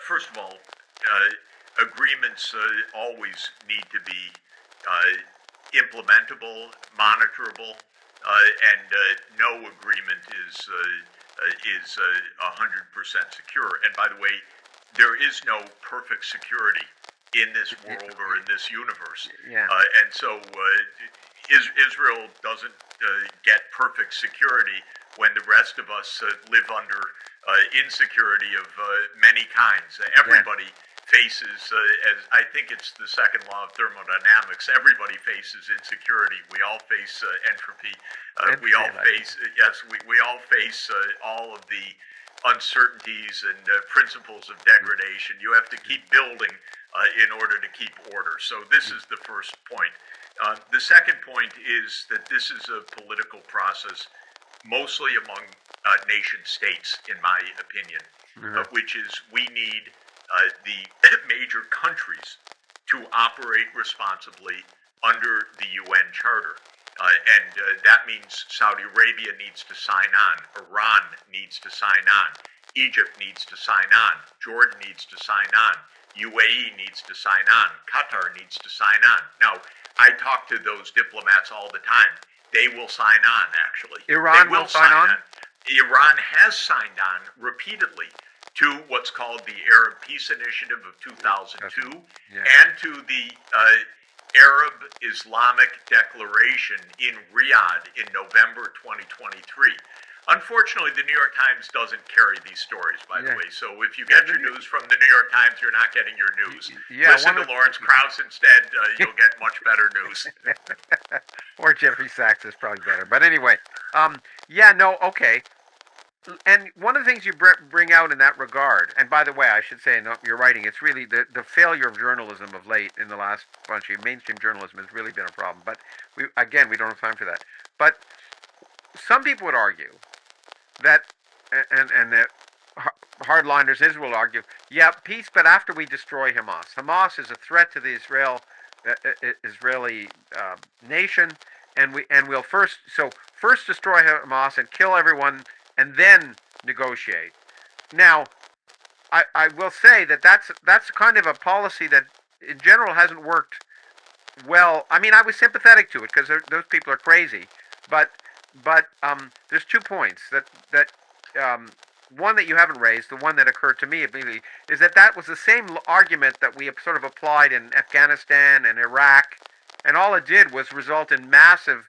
First of all, agreements always need to be implementable, monitorable, and no agreement is 100% secure. And by the way, there is no perfect security in this world or in this universe. Yeah. And so Israel doesn't get perfect security when the rest of us live under insecurity of many kinds. Everybody faces, as I think it's the second law of thermodynamics, everybody faces insecurity. We all face entropy. We all face, we all face all of the uncertainties and principles of degradation. You have to keep building in order to keep order. So this is the first point. The second point is that this is a political process mostly among nation states, in my opinion, which is we need the major countries to operate responsibly under the UN Charter. And that means Saudi Arabia needs to sign on, Iran needs to sign on, Egypt needs to sign on, Jordan needs to sign on, UAE needs to sign on, Qatar needs to sign on. Now, I talk to those diplomats all the time. They will sign on, actually. Iran will sign on? Iran has signed on repeatedly to what's called the Arab Peace Initiative of 2002 and to the Arab Islamic Declaration in Riyadh in November 2023. Unfortunately, the New York Times doesn't carry these stories, by the way. So if you get your news from the New York Times, you're not getting your news. Listen to Lawrence Krauss instead. You'll get much better news. Or Jeffrey Sachs is probably better. But anyway, okay. And one of the things you bring out in that regard, and by the way, I should say, no, you're writing, it's really the failure of journalism of late in the last bunch of mainstream journalism has really been a problem. But we don't have time for that. But some people would argue that, and the hardliners in Israel argue, peace, but after we destroy Hamas. Hamas is a threat to the Israeli nation, and we'll first destroy Hamas and kill everyone, and then negotiate. Now, I will say that's kind of a policy that in general hasn't worked well. I mean, I was sympathetic to it because those people are crazy, but there's 2 points that one that you haven't raised, the one that occurred to me immediately, is that was the same argument that we have sort of applied in Afghanistan and Iraq, and all it did was result in massive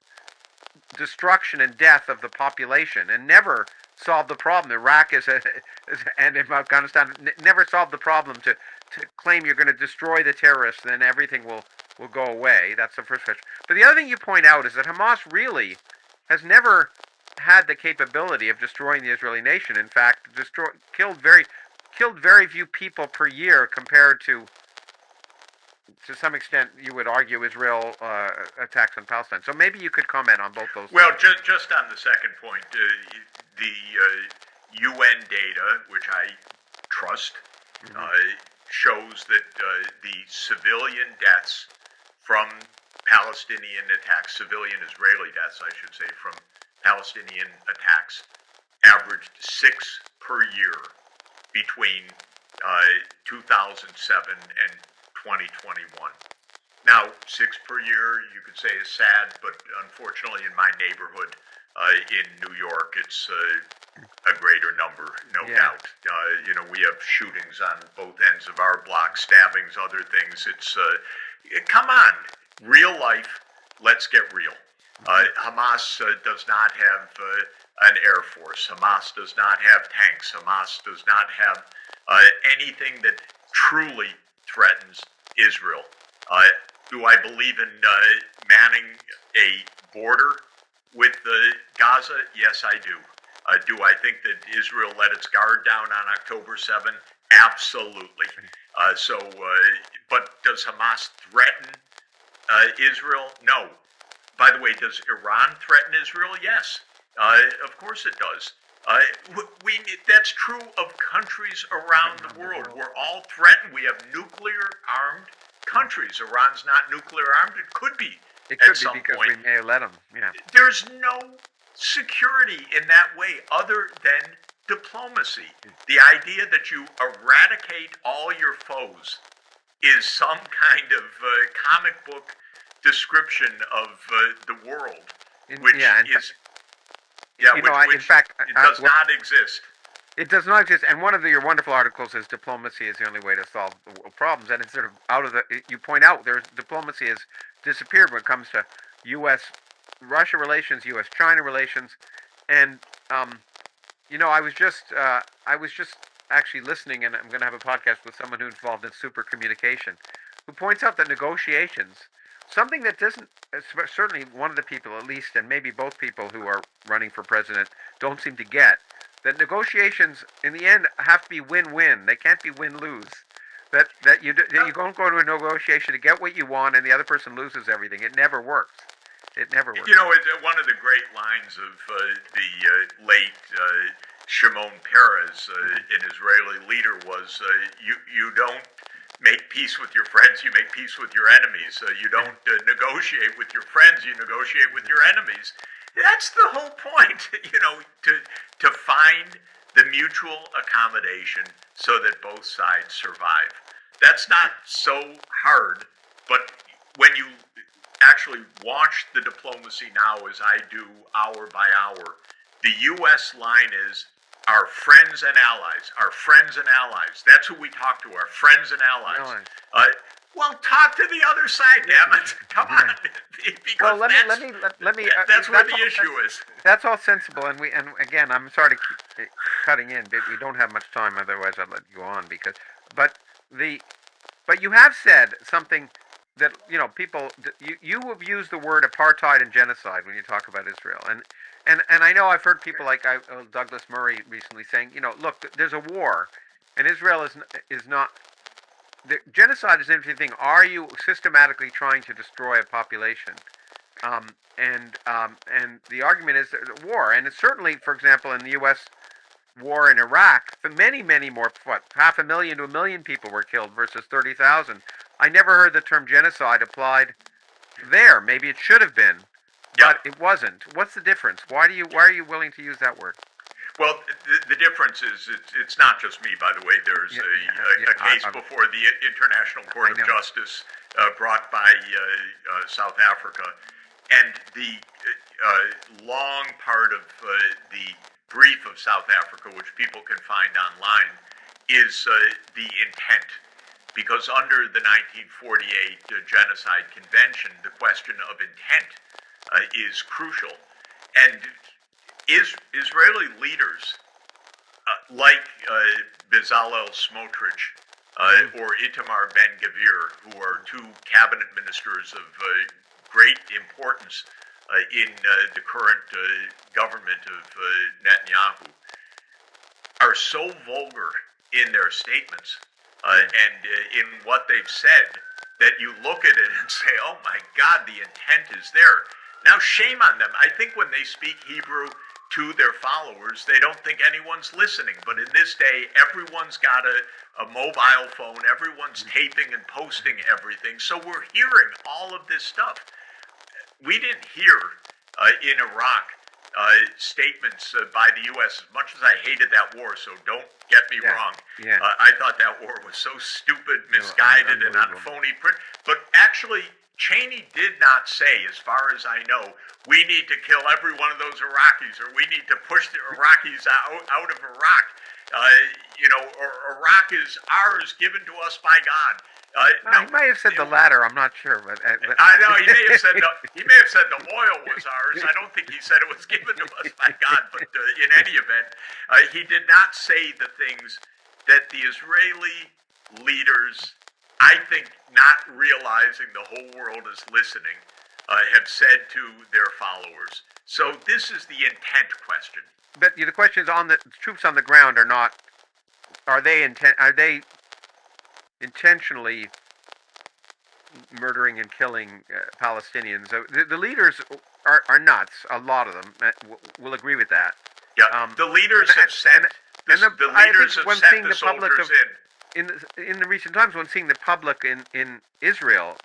destruction and death of the population, and never solved the problem. Iraq and Afghanistan never solved the problem to claim you're going to destroy the terrorists, then everything will go away. That's the first question. But the other thing you point out is that Hamas really has never had the capability of destroying the Israeli nation. In fact, killed very few people per year compared to some extent, you would argue, Israel attacks on Palestine. So maybe you could comment on both those. Well, just on the second point, the UN data, which I trust, shows that the civilian deaths from Palestinian attacks, civilian Israeli deaths, I should say, from Palestinian attacks, averaged 6 per year between 2007 and 2021. Now, 6 per year, you could say is sad, but unfortunately in my neighborhood in New York, it's a greater number, no doubt. We have shootings on both ends of our block, stabbings, other things. It's, come on, real life, let's get real. Hamas does not have an air force. Hamas does not have tanks. Hamas does not have anything that truly threatens Israel. Do I believe in manning a border with Gaza? Yes, I do. Do I think that Israel let its guard down on October 7? Absolutely. But does Hamas threaten Israel? No. By the way, does Iran threaten Israel? Yes. Of course it does. That's true of countries around the world. We're all threatened. We have nuclear-armed countries. Iran's not nuclear-armed. It could be at some point. Because we may let them. Yeah. There's no security in that way other than diplomacy. The idea that you eradicate all your foes is some kind of comic book description of the world, which is in fact, it does not exist. It does not exist. And one of your wonderful articles is diplomacy is the only way to solve the world problems. And it's sort of out of the. You point out diplomacy has disappeared when it comes to U.S.-Russia relations, U.S.-China relations, and I was just actually listening, and I'm going to have a podcast with someone who's involved in super communication, who points out that negotiations, something that doesn't, certainly one of the people at least, and maybe both people who are running for president don't seem to get, that negotiations in the end have to be win-win. They can't be win-lose. That you don't go to a negotiation to get what you want and the other person loses everything. It never works. It never works. One of the great lines of the late Shimon Peres, an Israeli leader, was you don't make peace with your friends, you make peace with your enemies. You don't negotiate with your friends, you negotiate with your enemies. That's the whole point, to find the mutual accommodation so that both sides survive. That's not so hard, but when you actually watch the diplomacy now, as I do hour by hour, the U.S. line is our friends and allies, our friends and allies. That's who we talk to, our friends and allies. Well, talk to the other side, damn it! Come on, because that's where the issue is. That's all sensible, and again, I'm sorry to keep cutting in, but we don't have much time. Otherwise, I'd let you go on but you have said something that people you have used the word apartheid and genocide when you talk about Israel, and I know I've heard people like Douglas Murray recently saying, look, there's a war, and Israel is not. The genocide is an interesting thing. Are you systematically trying to destroy a population? And the argument is that war, and it's certainly, for example, in the U.S. war in Iraq, for many more, 500,000 to 1 million people were killed versus 30,000. I never heard the term genocide applied there. Maybe it should have been, but it wasn't. What's the difference? Why are you willing to use that word? Well, the difference is it's not just me, by the way. There's a case before the International Court of Justice brought by South Africa, and the long part of the brief of South Africa, which people can find online, is the intent. Because under the 1948 Genocide Convention, the question of intent is crucial. And Israeli leaders like Bezalel Smotrich or Itamar Ben-Gvir, who are two cabinet ministers of great importance in the current government of Netanyahu, are so vulgar in their statements and in what they've said that you look at it and say, oh my God, the intent is there. Now, shame on them. I think when they speak Hebrew to their followers, they don't think anyone's listening. But in this day, everyone's got a mobile phone, everyone's taping and posting everything, so we're hearing all of this stuff. We didn't hear in Iraq statements by the U.S., as much as I hated that war, so don't get me wrong. Yeah. I thought that war was so stupid, misguided, and on phony print. But actually, Cheney did not say, as far as I know, we need to kill every one of those Iraqis, or we need to push the Iraqis out of Iraq. Or Iraq is ours, given to us by God. No, he may have said the latter. I'm not sure, but I know he may have said the oil was ours. I don't think he said it was given to us by God. But in any event, he did not say the things that the Israeli leaders, I think, not realizing the whole world is listening, have said to their followers. So this is the intent question. But the question is, on the troops on the ground are they intentionally murdering and killing Palestinians? The leaders are nuts. A lot of them will agree with that. Yeah, the leaders have sent the leaders have sent the soldiers in. In the recent times, when seeing the public in Israel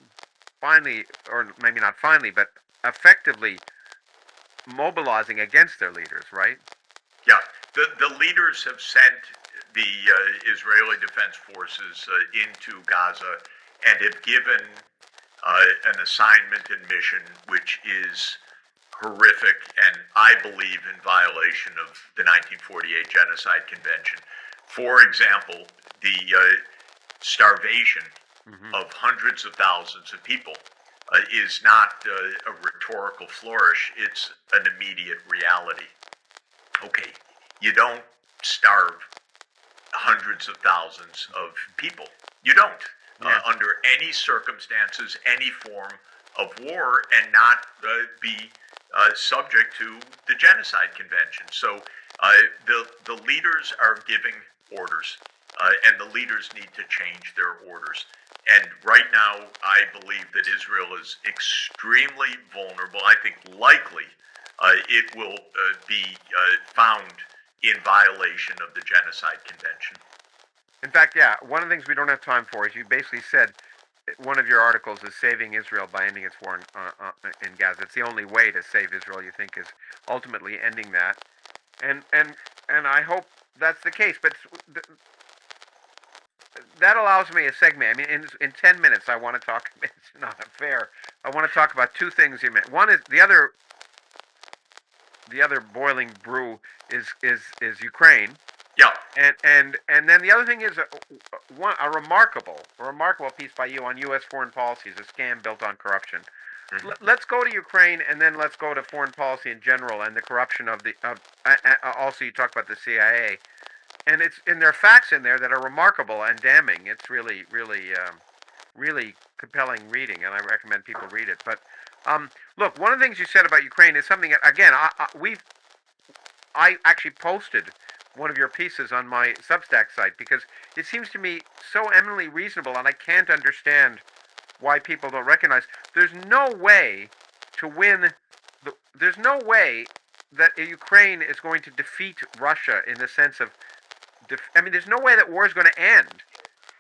finally, or maybe not finally, but effectively mobilizing against their leaders, right? Yeah, The leaders have sent the Israeli Defense Forces into Gaza and have given an assignment and mission which is horrific and I believe in violation of the 1948 Genocide Convention. For example, the starvation of hundreds of thousands of people is not a rhetorical flourish, it's an immediate reality. Okay, you don't starve hundreds of thousands of people. You don't. Under any circumstances, any form of war, and not be subject to the Genocide Convention. So the leaders are giving orders, and the leaders need to change their orders. And right now, I believe that Israel is extremely vulnerable. I think likely it will be found in violation of the Genocide Convention. In fact, yeah, one of the things we don't have time for is you basically said one of your articles is saving Israel by ending its war in Gaza. It's the only way to save Israel, you think, is ultimately ending that. And I hope that's the case. But that allows me a segment. I mean, in 10 minutes, I want to talk. It's not fair. I want to talk about two things you meant. One is the other boiling brew is Ukraine. Yeah. And then the other thing is a remarkable piece by you on U.S. foreign policy is a scam built on corruption. Mm-hmm. Let's go to Ukraine, and then let's go to foreign policy in general and the corruption of also you talk about the CIA, and there are facts in there that are remarkable and damning. It's really compelling reading, and I recommend people read it. But look, one of the things you said about Ukraine is something that, again, I actually posted one of your pieces on my Substack site because it seems to me so eminently reasonable, and I can't understand why people don't recognize there's no way to win. There's no way that Ukraine is going to defeat Russia in the sense of, there's no way that war is going to end.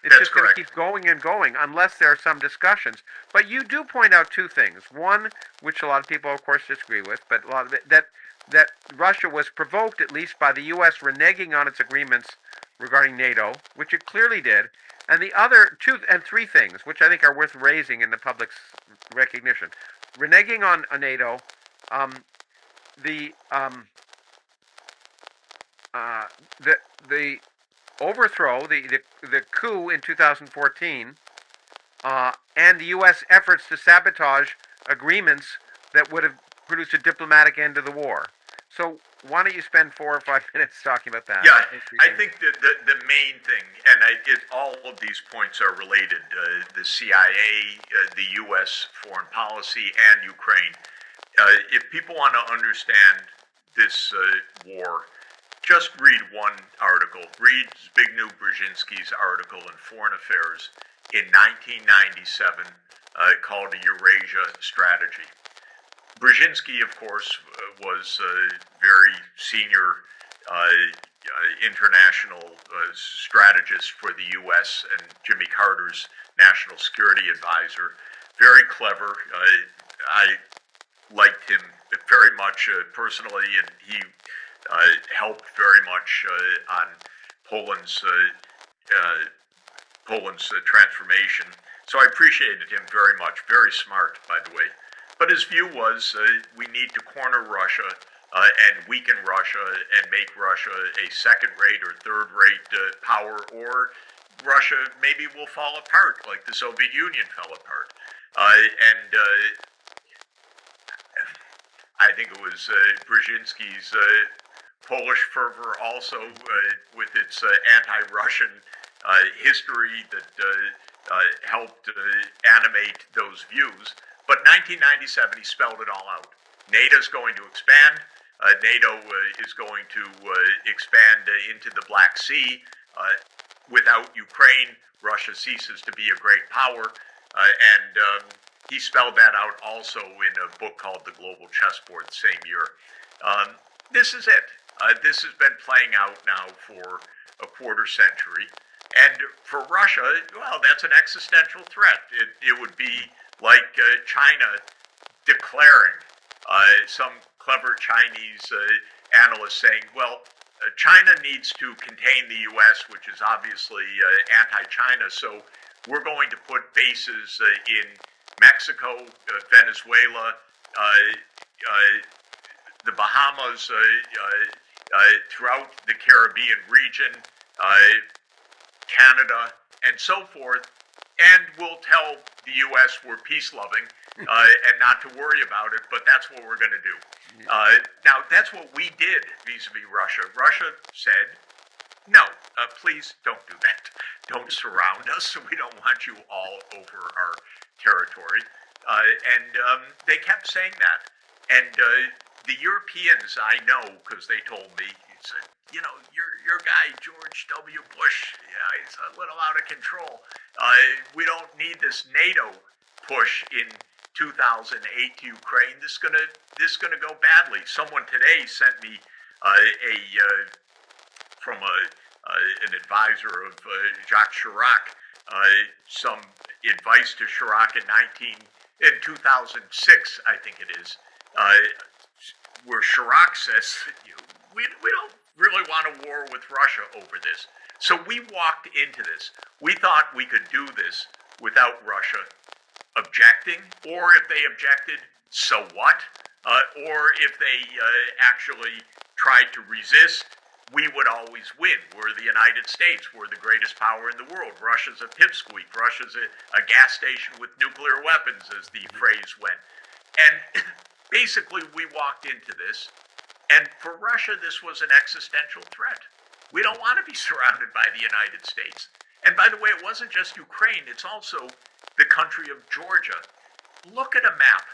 It's just going to keep going and going unless there are some discussions. But you do point out two things. One, which a lot of people, of course, disagree with, but a lot of it, that Russia was provoked, at least, by the U.S. reneging on its agreements regarding NATO, which it clearly did. And the other three things, which I think are worth raising in the public's recognition. Reneging on NATO, the overthrow, the coup in 2014, and the U.S. efforts to sabotage agreements that would have produced a diplomatic end to the war. So why don't you spend 4 or 5 minutes talking about that? Yeah, I think that the main thing, and all of these points are related, the CIA, the U.S. foreign policy, and Ukraine. If people want to understand this war, just read one article. Read Zbigniew Brzezinski's article in Foreign Affairs in 1997 called The Eurasia Strategy. Brzezinski, of course, was a very senior international strategist for the U.S. and Jimmy Carter's national security advisor. Very clever. I liked him very much personally, and he helped very much on Poland's transformation. So I appreciated him very much. Very smart, by the way. But his view was we need to corner Russia and weaken Russia and make Russia a second-rate or third-rate power, or Russia maybe will fall apart like the Soviet Union fell apart. And I think it was Brzezinski's Polish fervor also with its anti-Russian history that helped animate those views. But 1997, he spelled it all out. NATO's going to expand. NATO is going to expand into the Black Sea. Without Ukraine, Russia ceases to be a great power. And he spelled that out also in a book called The Global Chessboard the same year. This is it. This has been playing out now for a quarter century. And for Russia, well, that's an existential threat. It would be like China declaring, some clever Chinese analyst saying, well, China needs to contain the U.S., which is obviously anti-China. So we're going to put bases in Mexico, Venezuela, the Bahamas, throughout the Caribbean region, Canada, and so forth. And we'll tell the U.S. we're peace-loving and not to worry about it, but that's what we're going to do. Now, that's what we did vis-a-vis Russia. Russia said, no, please don't do that. Don't surround us. We don't want you all over our territory. And they kept saying that. And the Europeans, I know, because they told me, he said, your guy, George W. Bush, he's a little out of control. We don't need this NATO push in 2008 to Ukraine. This is gonna go badly. Someone today sent me from an advisor of Jacques Chirac some advice to Chirac in 2006, I think it is, where Chirac says we don't really want a war with Russia over this. So we walked into this. We thought we could do this without Russia objecting, or if they objected, so what? Or if they actually tried to resist, we would always win. We're the United States. We're the greatest power in the world. Russia's a pipsqueak. Russia's a gas station with nuclear weapons, as the phrase went. And basically, we walked into this, and for Russia, this was an existential threat. We don't want to be surrounded by the United States. And by the way, it wasn't just Ukraine, it's also the country of Georgia. Look at a map.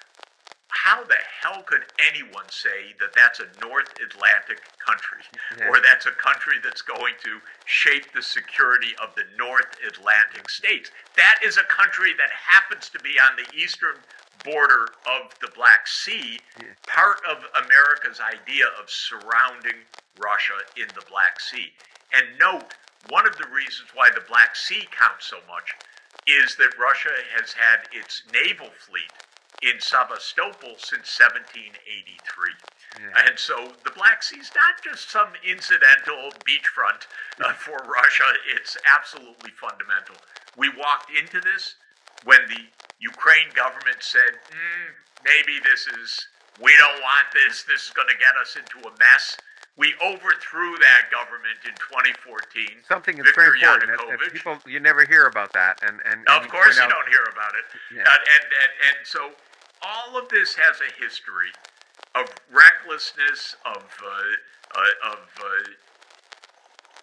How the hell could anyone say that that's a North Atlantic country, or that's a country that's going to shape the security of the North Atlantic states? That is a country that happens to be on the eastern border of the Black Sea, part of America's idea of surrounding Russia in the Black Sea. And note, one of the reasons why the Black Sea counts so much is that Russia has had its naval fleet in Sevastopol since 1783. And so the Black Sea is not just some incidental beachfront for Russia. It's absolutely fundamental. We walked into this when the Ukraine government said, maybe we don't want this is going to get us into a mess. We overthrew that government in 2014. Something that's very important. People, you never hear about that. And of course you don't hear about it. And so all of this has a history of recklessness, of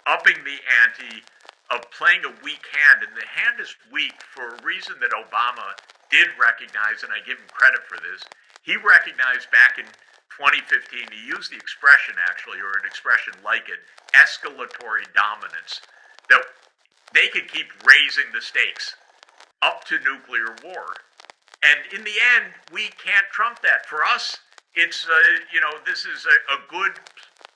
upping the ante, of playing a weak hand. And the hand is weak for a reason that Obama did recognize, and I give him credit for this. He recognized back in 2015, he used the expression actually, or an expression like it, escalatory dominance, that they could keep raising the stakes up to nuclear war. And in the end, we can't trump that. For us, it's, this is a good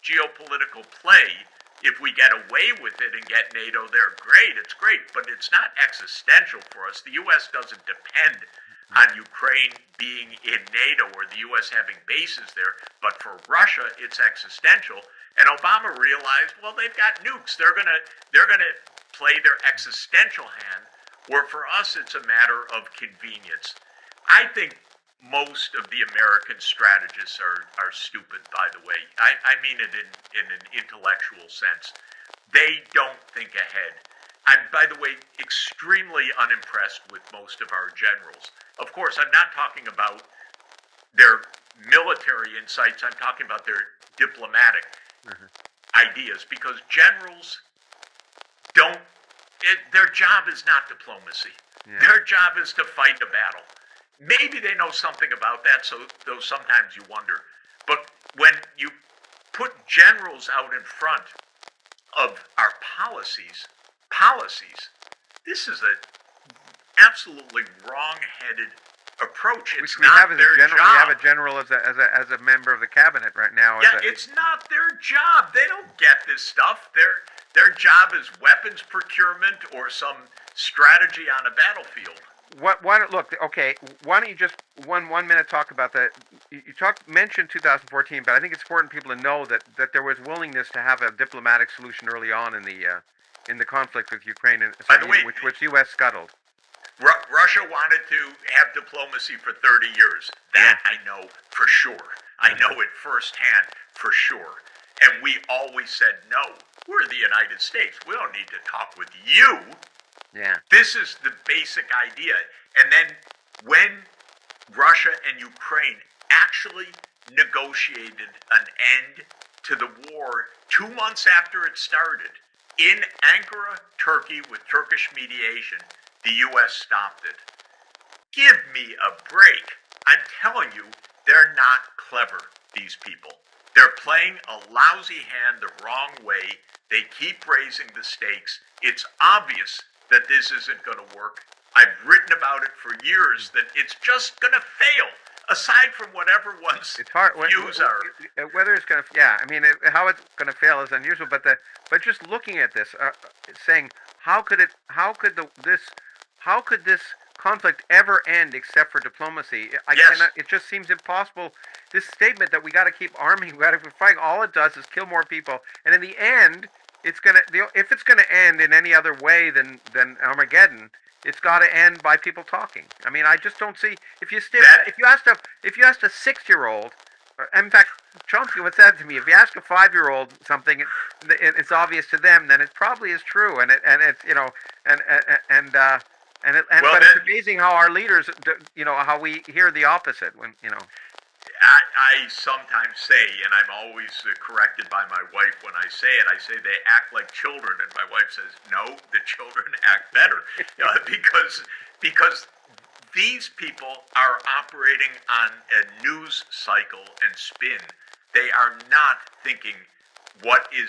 geopolitical play. If we get away with it and get NATO there, great, it's great, but it's not existential for us. The U.S. doesn't depend on Ukraine being in NATO or the U.S. having bases there, but for Russia, it's existential. And Obama realized, well, they've got nukes. They're gonna play their existential hand, where for us, it's a matter of convenience. I think most of the American strategists are stupid, by the way. I mean it in an intellectual sense. They don't think ahead. I'm, by the way, extremely unimpressed with most of our generals. Of course, I'm not talking about their military insights. I'm talking about their diplomatic ideas, because generals their job is not diplomacy. Their job is to fight a battle. Maybe they know something about that, so though sometimes you wonder. But when you put generals out in front of our policies, this is an absolutely wrong-headed approach. It's not their job. We have a general as a member of the cabinet right now. It's not their job. They don't get this stuff. Their job is weapons procurement or some strategy on a battlefield. Look, okay, why don't you just 1 minute talk about the mentioned 2014, but I think it's important people to know that there was willingness to have a diplomatic solution early on in the conflict with Ukraine, and By the way, which was U.S. scuttled. Russia wanted to have diplomacy for 30 years. That I know for sure. I know it firsthand for sure. And we always said, no, we're the United States. We don't need to talk with you. Yeah. This is the basic idea. And then when Russia and Ukraine actually negotiated an end to the war 2 months after it started, in Ankara, Turkey, with Turkish mediation, the U.S. stopped it. Give me a break. I'm telling you, they're not clever, these people. They're playing a lousy hand the wrong way. They keep raising the stakes. It's obvious that this isn't going to work. I've written about it for years that it's just going to fail. Aside from whatever one's views are, whether it's going to, I mean, how it's going to fail is unusual. But just looking at this, saying how could this conflict ever end except for diplomacy? It just seems impossible. This statement that we got to keep arming, we got to keep fighting, all it does is kill more people, and in the end, if it's gonna end in any other way than Armageddon, it's got to end by people talking. I mean, I just don't see if you asked a 6-year-old, in fact, Chomsky once said to me, if you ask a 5-year-old something, it's obvious to them, then it probably is true, but it's amazing how our leaders, how we hear the opposite when. I sometimes say, and I'm always corrected by my wife when I say it, I say they act like children, and my wife says, no, the children act better, because these people are operating on a news cycle and spin. They are not thinking what we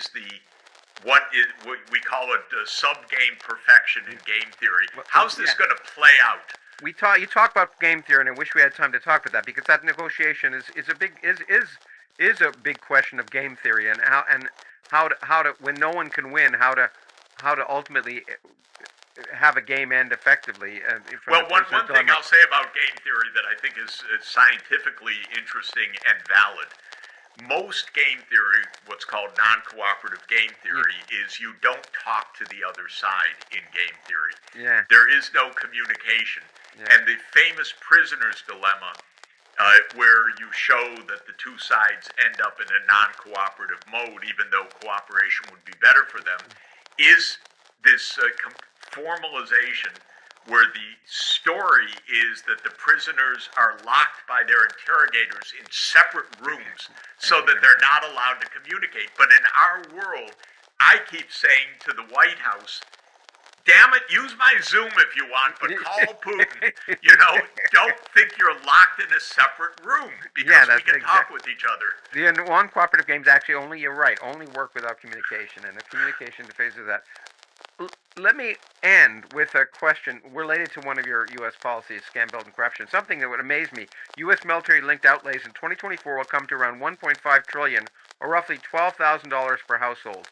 call it sub-game perfection in game theory. How's this going to play out? You talk about game theory, and I wish we had time to talk about that, because that negotiation is a big question of game theory, and how to when no one can win, how to ultimately have a game end effectively. Well, one thing I'll say about game theory that I think is scientifically interesting and valid. Most game theory, what's called non-cooperative game theory, is you don't talk to the other side in game theory. Yeah. There is no communication. Yeah. And the famous prisoner's dilemma, where you show that the two sides end up in a non-cooperative mode, even though cooperation would be better for them, is this formalization where the story is that the prisoners are locked by their interrogators in separate rooms so that they're not allowed to communicate. But in our world, I keep saying to the White House, damn it, use my Zoom if you want, but call Putin. Don't think you're locked in a separate room, because we can talk with each other. The non-cooperative games actually you're right, only work without communication, and the communication interfaces that. Let me end with a question related to one of your U.S. policies, scam, build, and corruption. Something that would amaze me. U.S. military-linked outlays in 2024 will come to around $1.5 trillion, or roughly $12,000 per household.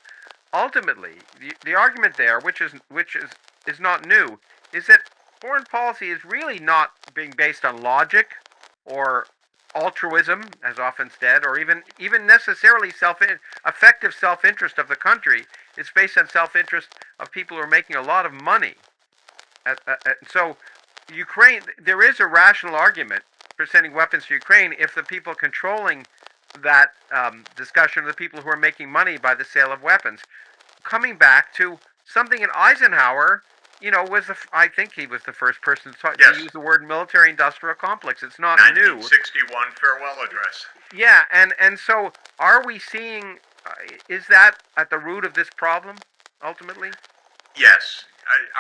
Ultimately, the argument there, which is not new, is that foreign policy is really not being based on logic or altruism, as often said, or even necessarily effective self-interest of the country. It's based on self-interest of people who are making a lot of money. So Ukraine, there is a rational argument for sending weapons to Ukraine if the people controlling that discussion are the people who are making money by the sale of weapons. Coming back to something that Eisenhower, I think he was the first person to use the word military-industrial complex. It's not 1961 new. 1961 farewell address. Yeah, and so are we seeing, is that at the root of this problem, ultimately? Yes.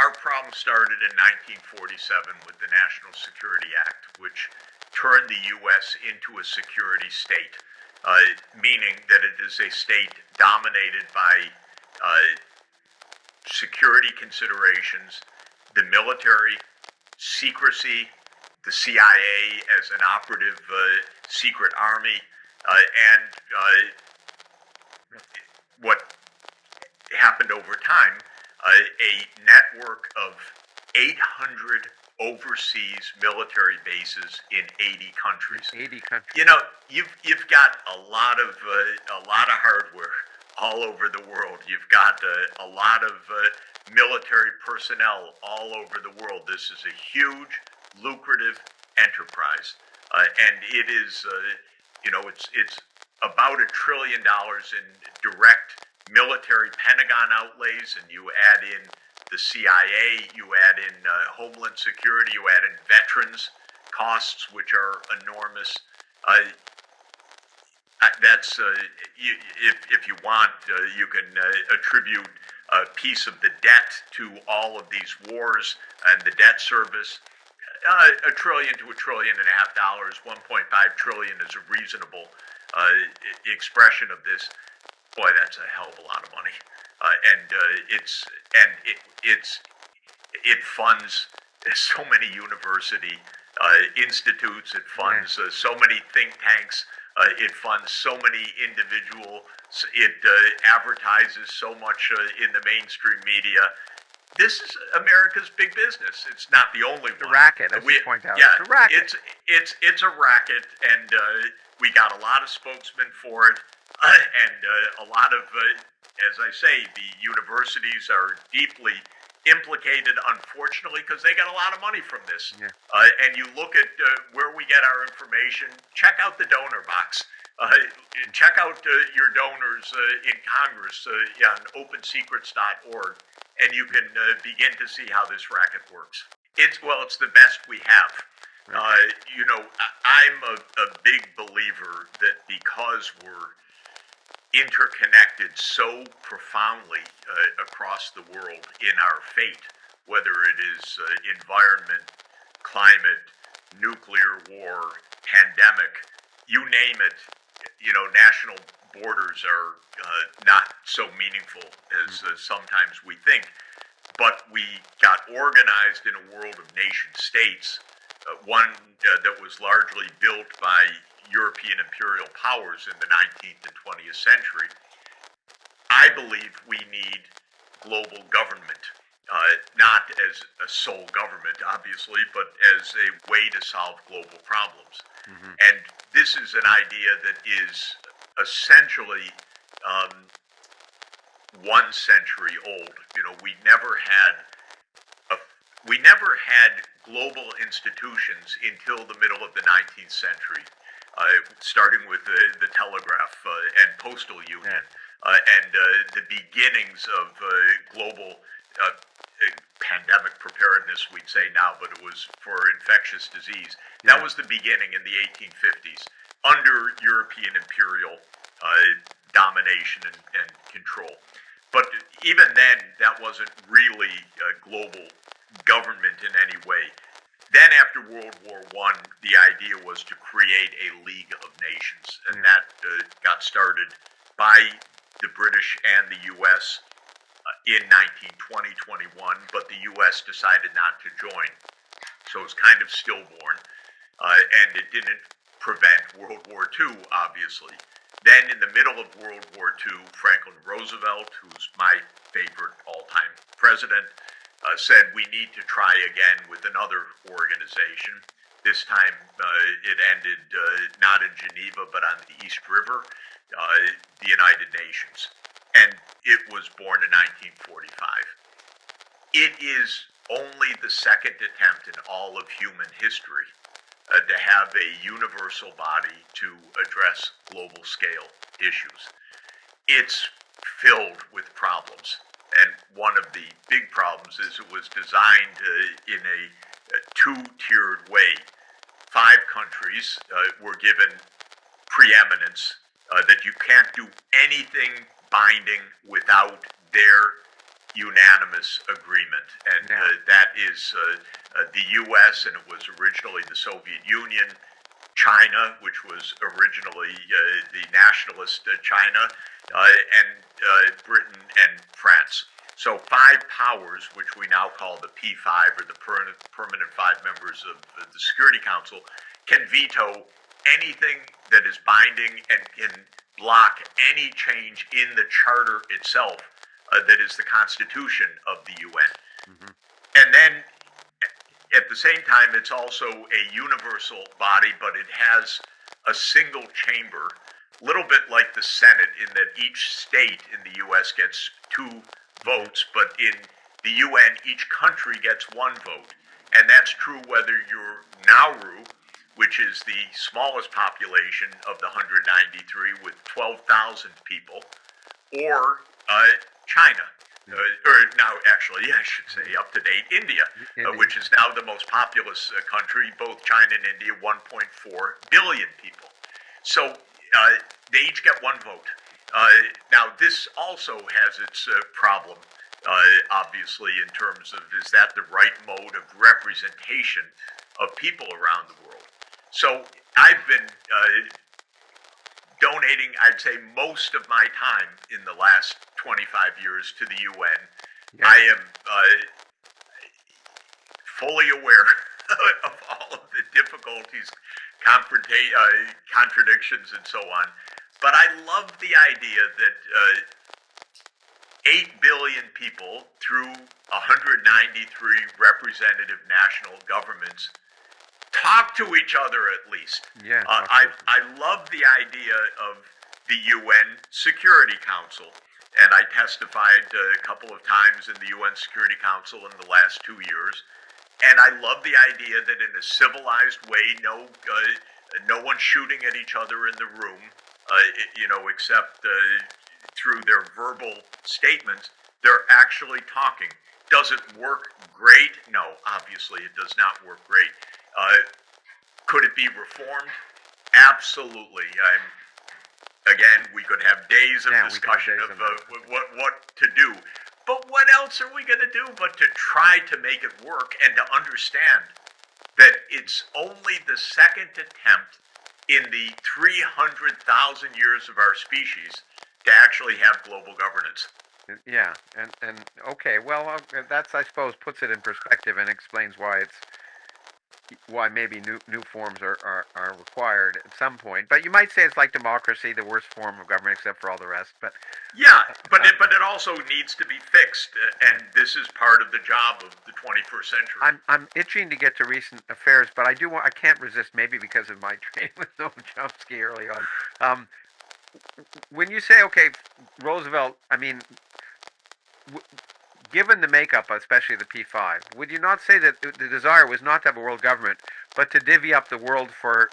Our problem started in 1947 with the National Security Act, which turned the U.S. into a security state, meaning that it is a state dominated by security considerations, the military, secrecy, the CIA as an operative secret army, and what happened over time, a network of 800 overseas military bases in 80 countries. 80 countries. You know, you've got a lot of hardware all over the world. You've got a lot of military personnel all over the world. This is a huge, lucrative enterprise, and it is, it's about $1 trillion in direct military Pentagon outlays, and you add in the CIA, you add in Homeland Security, you add in veterans costs, which are enormous. That's if you want, you can attribute a piece of the debt to all of these wars and the debt service. $1 trillion to $1.5 trillion, 1.5 trillion is a reasonable expression of this. Boy, that's a hell of a lot of money, it funds so many university institutes. It funds so many think tanks. It funds so many individuals. It advertises so much in the mainstream media. This is America's big business. It's not the only one. The racket, as you point out. Yeah, it's a racket. It's a racket, and we got a lot of spokesmen for it, and a lot of, as I say, the universities are deeply implicated, unfortunately, because they get a lot of money from this. Yeah. And you look at where we get our information. Check out the donor box. Check out your donors in Congress on opensecrets.org, and you can begin to see how this racket works. It's the best we have. I'm a big believer that because we're interconnected so profoundly across the world in our fate, whether it is environment, climate, nuclear war, pandemic, you name it, national borders are not so meaningful as sometimes we think. But we got organized in a world of nation states, one that was largely built by European imperial powers in the 19th and 20th century. I believe we need global government, not as a sole government, obviously, but as a way to solve global problems. Mm-hmm. And this is an idea that is essentially 1 century old. We never had global institutions until the middle of the 19th century. Starting with the telegraph and postal union, and the beginnings of global pandemic preparedness, we'd say now, but it was for infectious disease. Yeah. That was the beginning in the 1850s, under European imperial domination and control. But even then, that wasn't really global government in any way. Then after World War I, the idea was to create a League of Nations, and that got started by the British and the U.S. In 1920-21, but the U.S. decided not to join. So it was kind of stillborn, and it didn't prevent World War II, obviously. Then in the middle of World War II, Franklin Roosevelt, who's my favorite all-time president, said we need to try again with another organization. This time it ended not in Geneva, but on the East River, the United Nations. And it was born in 1945. It is only the second attempt in all of human history to have a universal body to address global scale issues. It's filled with problems. And one of the big problems is it was designed in a two-tiered way. 5 countries were given preeminence, that you can't do anything binding without their unanimous agreement. And that is the U.S., and it was originally the Soviet Union, China, which was originally the nationalist China, and Britain and France. So 5 powers, which we now call the P5, or the permanent 5 members of the Security Council, can veto anything that is binding and can block any change in the charter itself that is the constitution of the UN. Mm-hmm. And then at the same time, it's also a universal body, but it has a single chamber, a little bit like the Senate, in that each state in the U.S. gets 2 votes, but in the UN, each country gets 1 vote. And that's true whether you're Nauru, which is the smallest population of the 193 with 12,000 people, or China. Or now, actually, I should say, up to date, India, which is now the most populous country, both China and India, 1.4 billion people. So they each get 1 vote. Now, this also has its problem, obviously, in terms of, is that the right mode of representation of people around the world? So I've been donating, I'd say, most of my time in the last 25 years to the UN. Yeah. I am fully aware of all of the difficulties, contradictions, and so on. But I love the idea that 8 billion people through 193 representative national governments talk to each other at least. Yeah, I love the idea of the UN Security Council, and I testified a couple of times in the UN Security Council in the last 2 years, and I love the idea that in a civilized way, no one's shooting at each other in the room, except through their verbal statements. They're actually talking. Does it work great? No, obviously it does not work great. Could it be reformed? Absolutely. Again, we could have days of discussion of what to do. But what else are we going to do but to try to make it work and to understand that it's only the second attempt in the 300,000 years of our species to actually have global governance. Yeah, and okay, well, that's, I suppose, puts it in perspective and explains why maybe new forms are required at some point. But you might say it's like democracy, the worst form of government except for all the rest. But yeah, but it also needs to be fixed, and this is part of the job of the 21st century. I'm itching to get to recent affairs, but I can't resist, maybe because of my training with Noam Chomsky early on. When you say, okay, Roosevelt, I mean, given the makeup, especially the P5, would you not say that the desire was not to have a world government, but to divvy up the world for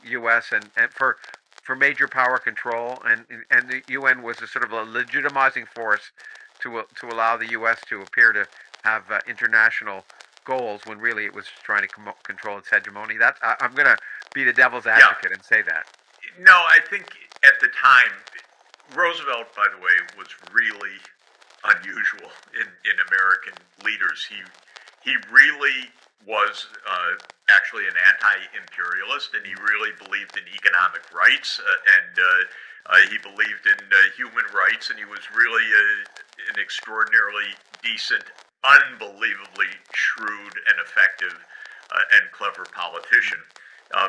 U.S. and for major power control, and the UN was a sort of a legitimizing force to allow the U.S. to appear to have international goals when really it was trying to control its hegemony? I'm going to be the devil's advocate and say that. No, I think at the time, Roosevelt, by the way, was really unusual in American leaders. He really was actually an anti-imperialist, and he really believed in economic rights, and he believed in human rights, and he was really an extraordinarily decent, unbelievably shrewd and effective and clever politician.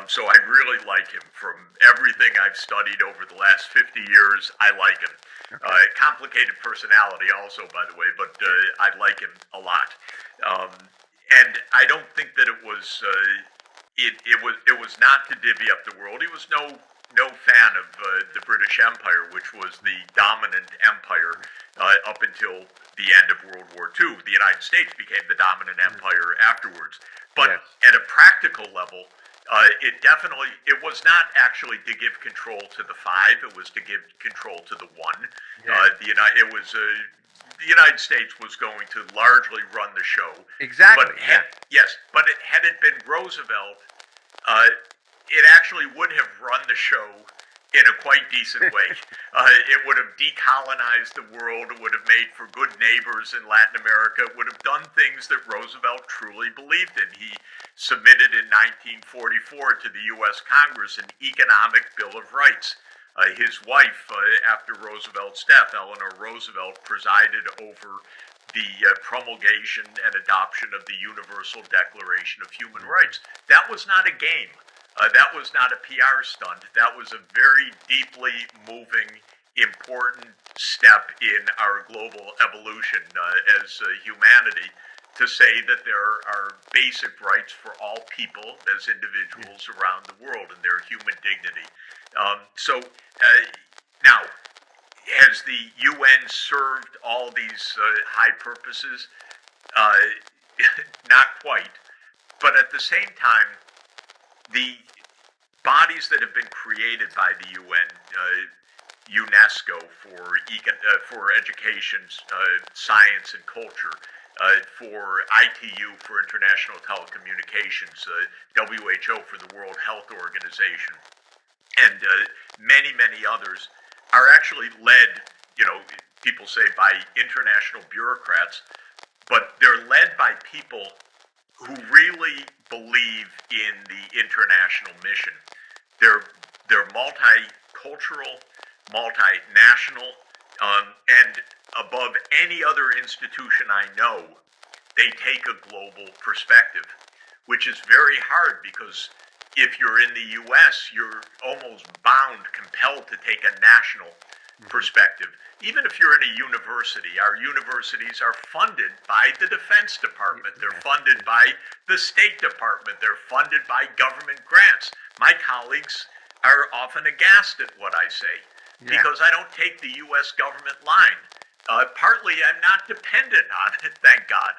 So I really like him. From everything I've studied over the last 50 years, I like him. Okay. Complicated personality also, by the way, but I like him a lot. And I don't think that it was not to divvy up the world. He was no fan of the British Empire, which was the dominant empire up until the end of World War II. The United States became the dominant empire afterwards. But at a practical level, it was not actually to give control to the 5. It was to give control to the 1. Yeah. The United States was going to largely run the show. Exactly. But had it been Roosevelt, it actually would have run the show in a quite decent way. It would have decolonized the world. It would have made for good neighbors in Latin America. It would have done things that Roosevelt truly believed in. He submitted in 1944 to the U.S. Congress an economic Bill of Rights. His wife, after Roosevelt's death, Eleanor Roosevelt, presided over the promulgation and adoption of the Universal Declaration of Human Rights. That was not a game. That was not a PR stunt. That was a very deeply moving, important step in our global evolution as humanity. to say that there are basic rights for all people as individuals around the world and their human dignity. Now, has the UN served all these high purposes? Not quite. But at the same time, the bodies that have been created by the UN, UNESCO for education, science, and culture, for ITU for international telecommunications, WHO for the World Health Organization, and many, many others, are actually led, people say by international bureaucrats, but they're led by people who really believe in the international mission. They're multicultural, multinational, and above any other institution I know, they take a global perspective, which is very hard because if you're in the U.S., you're almost compelled to take a national perspective. Even if you're in a university, our universities are funded by the Defense Department. They're funded by the State Department. They're funded by government grants. My colleagues are often aghast at what I say because I don't take the U.S. government line. Partly I'm not dependent on it, thank God.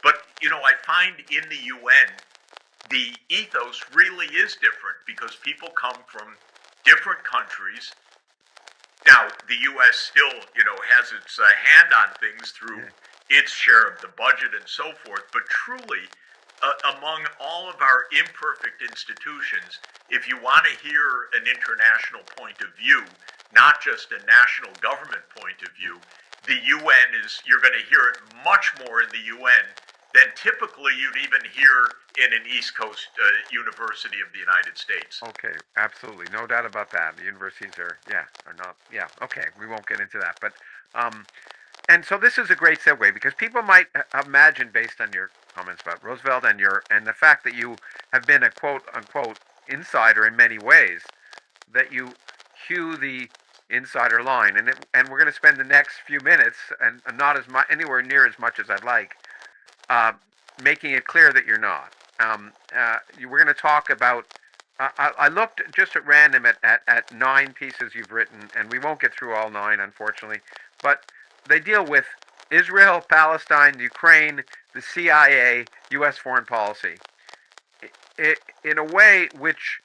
But, I find in the UN, the ethos really is different because people come from different countries. Now, the U.S. still, has its hand on things through its share of the budget and so forth, but truly, among all of our imperfect institutions, if you want to hear an international point of view, not just a national government point of view, the UN you're going to hear it much more in the UN than typically you'd even hear in an East Coast university of the United States. Okay, absolutely. No doubt about that. The universities are not, okay, we won't get into that. But, and so this is a great segue because people might imagine, based on your comments about Roosevelt and the fact that you have been a quote-unquote insider in many ways, that you hew the insider line. And we're going to spend the next few minutes, and not as much, anywhere near as much as I'd like, making it clear that you're not. We're going to talk about. I looked just at random at 9 pieces you've written, and we won't get through all 9, unfortunately. But they deal with Israel, Palestine, Ukraine, the CIA, U.S. foreign policy, in a way which,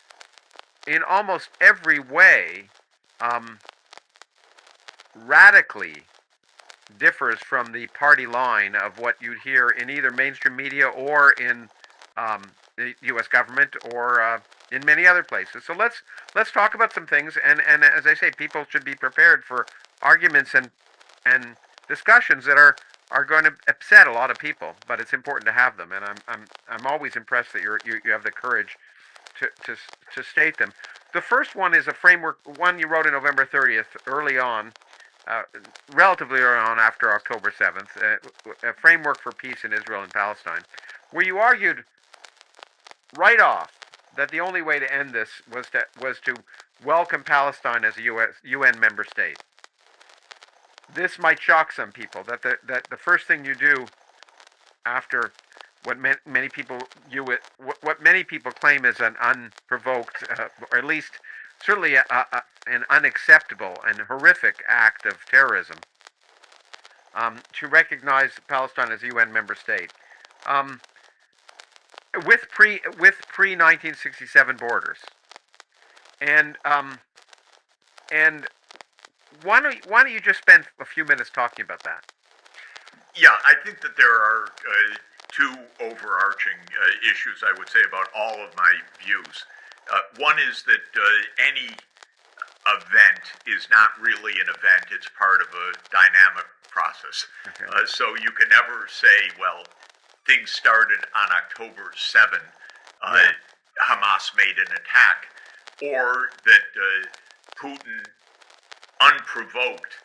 in almost every way, radically differs from the party line of what you'd hear in either mainstream media or in the U.S. government or in many other places. So let's talk about some things, and as I say, people should be prepared for arguments and discussions that are going to upset a lot of people, but it's important to have them, and I'm always impressed that you have the courage to state them. The first one is a framework, one you wrote in November 30th, early on, relatively early on after October 7th, a framework for peace in Israel and Palestine, where you argued right off that the only way to end this was to welcome Palestine as a UN member state. This might shock some people, that the first thing you do after what many people claim is an unprovoked, or at least certainly an unacceptable and horrific act of terrorism, to recognize Palestine as a UN member state, with pre 1967 borders, and why don't you just spend a few minutes talking about that? Yeah, I think that there are 2 overarching issues I would say about all of my views. One is that any event is not really an event, it's part of a dynamic process. Okay. So you can never say, well, things started on October 7, Hamas made an attack, or that Putin, unprovoked,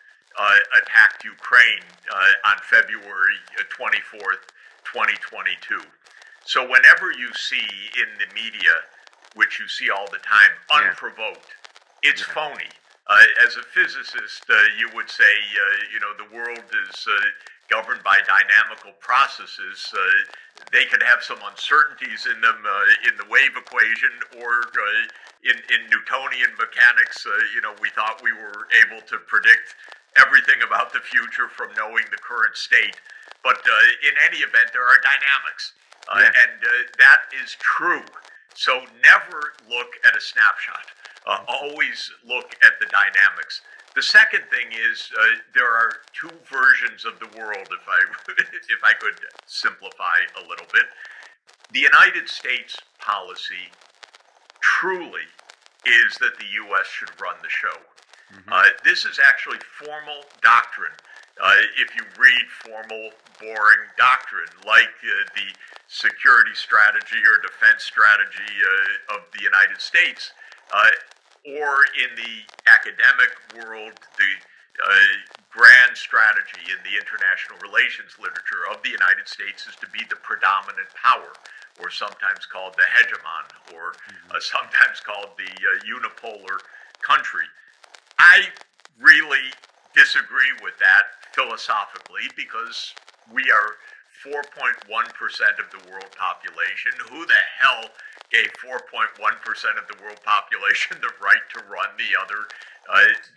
attacked Ukraine on February 24th, 2022. So whenever you see in the media, which you see all the time, unprovoked, it's phony. As a physicist, you would say, the world is governed by dynamical processes, they could have some uncertainties in them in the wave equation, or in Newtonian mechanics, we thought we were able to predict everything about the future from knowing the current state. But in any event, there are dynamics, and that is true. So never look at a snapshot. Always look at the dynamics. The second thing is there are two versions of the world, if I if I could simplify a little bit. The United States policy truly is that the U.S. should run the show. This is actually formal doctrine. If you read formal, boring doctrine, like the security strategy or defense strategy of the United States, or in the academic world, the grand strategy in the international relations literature of the United States is to be the predominant power, or sometimes called the hegemon, or sometimes called the unipolar country. I really disagree with that philosophically, because we are 4.1% of the world population. Who the hell gave 4.1% of the world population the right to run the other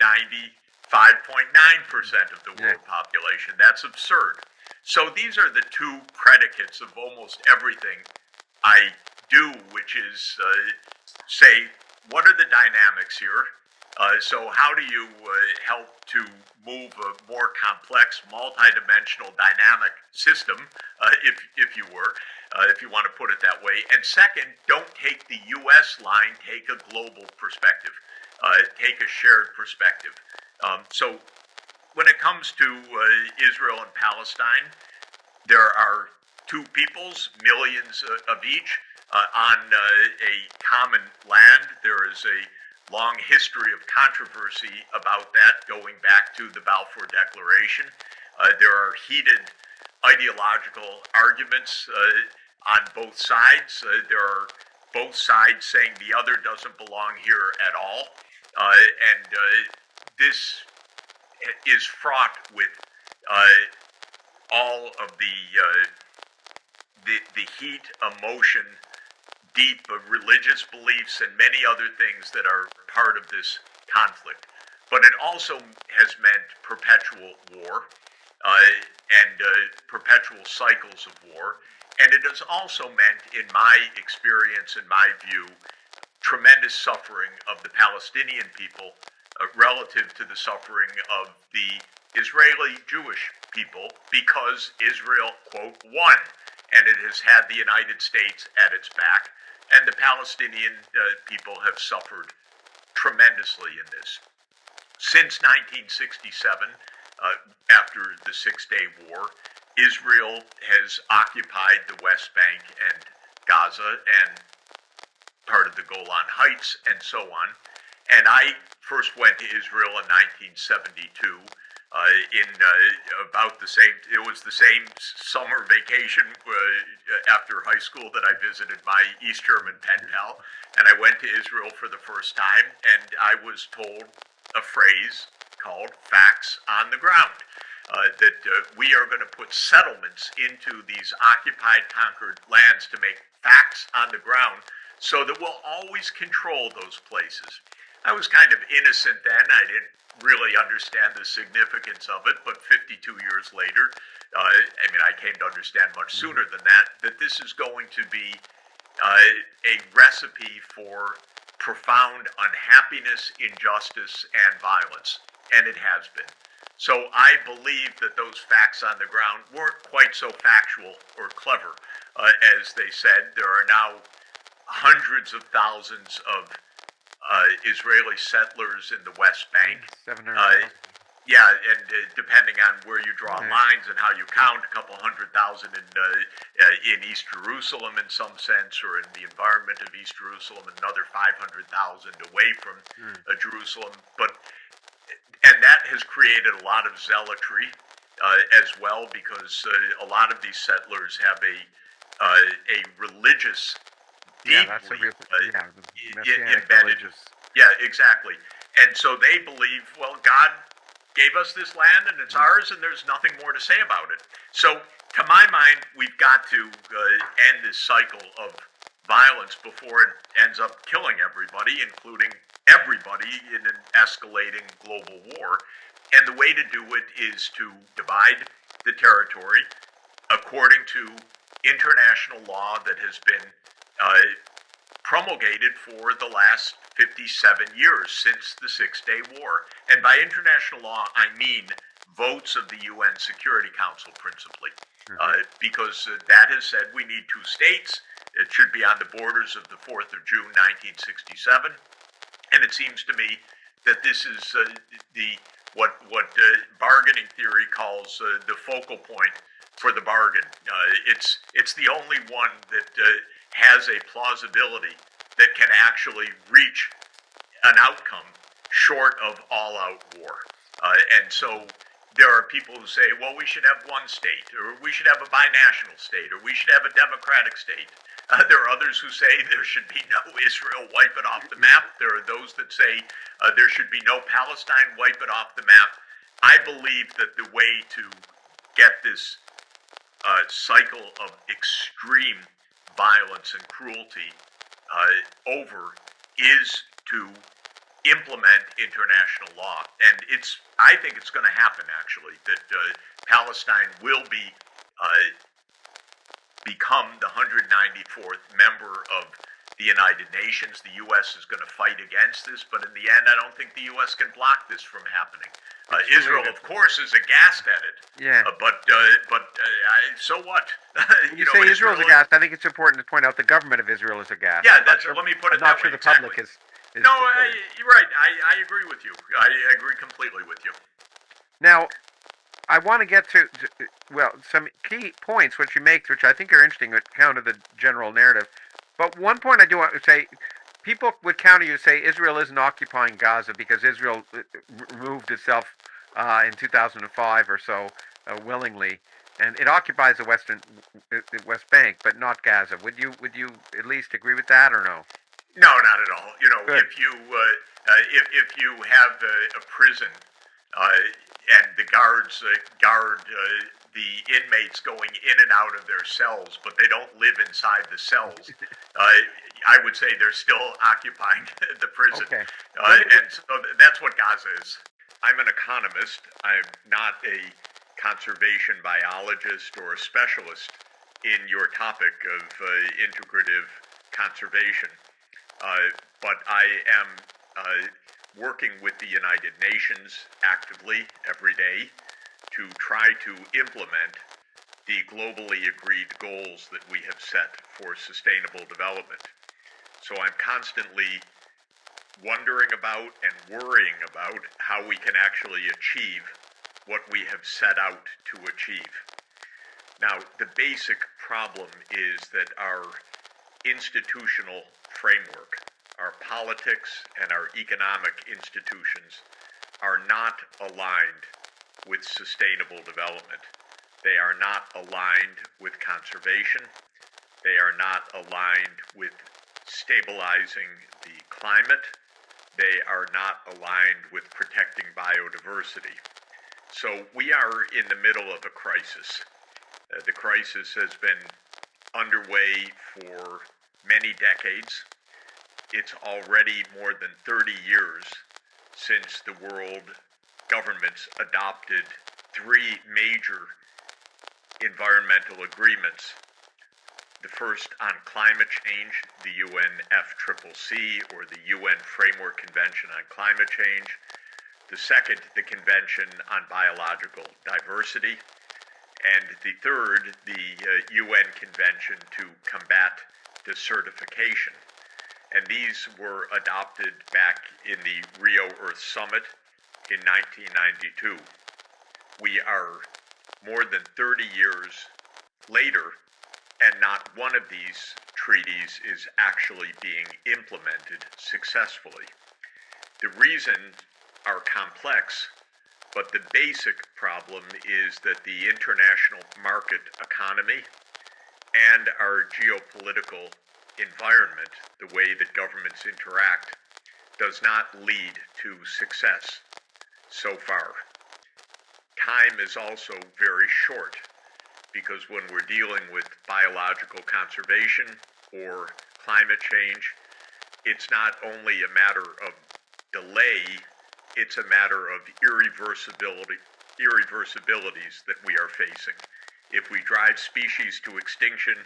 95.9% of the world population? That's absurd. So these are the two predicates of almost everything I do, which is say, what are the dynamics here? So how do you help to move a more complex, multidimensional, dynamic system, if you want to put it that way? And second, don't take the U.S. line, take a global perspective, take a shared perspective. So when it comes to Israel and Palestine, there are two peoples, millions of each, on a common land. There is a long history of controversy about that, going back to the Balfour Declaration. There are heated ideological arguments on both sides. There are both sides saying the other doesn't belong here at all. And this is fraught with all of the heat, emotion, deep religious beliefs, and many other things that are part of this conflict. But it also has meant perpetual war and perpetual cycles of war. And it has also meant, in my experience, in my view, tremendous suffering of the Palestinian people relative to the suffering of the Israeli Jewish people, because Israel, quote, won, and it has had the United States at its back. And the Palestinian people have suffered tremendously in this. Since 1967, after the Six-Day War, Israel has occupied the West Bank and Gaza and part of the Golan Heights and so on. And I first went to Israel in 1972. In about the same, it was the same summer vacation after high school that I visited my East German pen pal, and I went to Israel for the first time, and I was told a phrase called facts on the ground, that we are going to put settlements into these occupied, conquered lands to make facts on the ground so that we'll always control those places. I was kind of innocent then. I didn't really understand the significance of it, but 52 years later, I came to understand much sooner than that this is going to be a recipe for profound unhappiness, injustice, and violence, and it has been. So I believe that those facts on the ground weren't quite so factual or clever as they said. There are now hundreds of thousands of Israeli settlers in the West Bank. 700,000. Yeah, and depending on where you draw lines and how you count, a couple 100,000 in East Jerusalem in some sense, or in the environment of East Jerusalem, another 500,000 away from Jerusalem. And that has created a lot of zealotry as well, because a lot of these settlers have a religious, deeply embedded. Yeah, exactly. And so they believe, well, God gave us this land and it's ours, and there's nothing more to say about it. So, to my mind, we've got to end this cycle of violence before it ends up killing everybody, including everybody in an escalating global war. And the way to do it is to divide the territory according to international law that has been promulgated for the last 57 years since the Six-Day War. And by international law, I mean votes of the UN Security Council principally, because that has said we need two states. It should be on the borders of the 4th of June, 1967. And it seems to me that this is what bargaining theory calls the focal point for the bargain. It's the only one that has a plausibility that can actually reach an outcome short of all-out war. And so there are people who say, well, we should have one state, or we should have a binational state, or we should have a democratic state. There are others who say there should be no Israel, wipe it off the map. There are those that say there should be no Palestine, wipe it off the map. I believe that the way to get this cycle of extreme violence and cruelty over is to implement international law. And I think it's going to happen, actually, that Palestine will become the 194th member of the United Nations. The U.S. is going to fight against this, but in the end, I don't think the U.S. can block this from happening. Israel, of course, is aghast at it. Yeah. So what? You say Israel's aghast. I think it's important to point out the government of Israel is aghast. Yeah, let me put it that way. I'm not sure the public is. No, you're right. I agree with you. I agree completely with you. Now, I want to get to some key points which you make, which I think are interesting, that counter the general narrative. But one point I do want to say, people would counter you, say Israel isn't occupying Gaza because Israel removed itself in 2005 or so willingly, and it occupies the West Bank, but not Gaza. Would you at least agree with that, or no? No, not at all. Good. If you have a prison and the guards guard the inmates going in and out of their cells, but they don't live inside the cells, I would say they're still occupying the prison. Okay. And so that's what Gaza is. I'm an economist. I'm not a conservation biologist or a specialist in your topic of integrative conservation. But I am working with the United Nations actively every day to try to implement the globally agreed goals that we have set for sustainable development. So I'm constantly wondering about and worrying about how we can actually achieve what we have set out to achieve. Now, the basic problem is that our institutional framework, our politics and our economic institutions are not aligned with sustainable development. They are not aligned with conservation. They are not aligned with stabilizing the climate. They are not aligned with protecting biodiversity. So we are in the middle of a crisis. The crisis has been underway for many decades. It's already more than 30 years since the world governments adopted 3 major environmental agreements. The first on climate change, the UNFCCC, or the UN Framework Convention on Climate Change. The second, the Convention on Biological Diversity. And the third, the UN Convention to Combat Desertification. And these were adopted back in the Rio Earth Summit in 1992. We are more than 30 years later, and not one of these treaties is actually being implemented successfully. The reasons are complex, but the basic problem is that the international market economy and our geopolitical environment, the way that governments interact, does not lead to success so far. time is also very short, because when we're dealing with biological conservation or climate change, it's not only a matter of delay, it's a matter of irreversibilities that we are facing. If we drive species to extinction,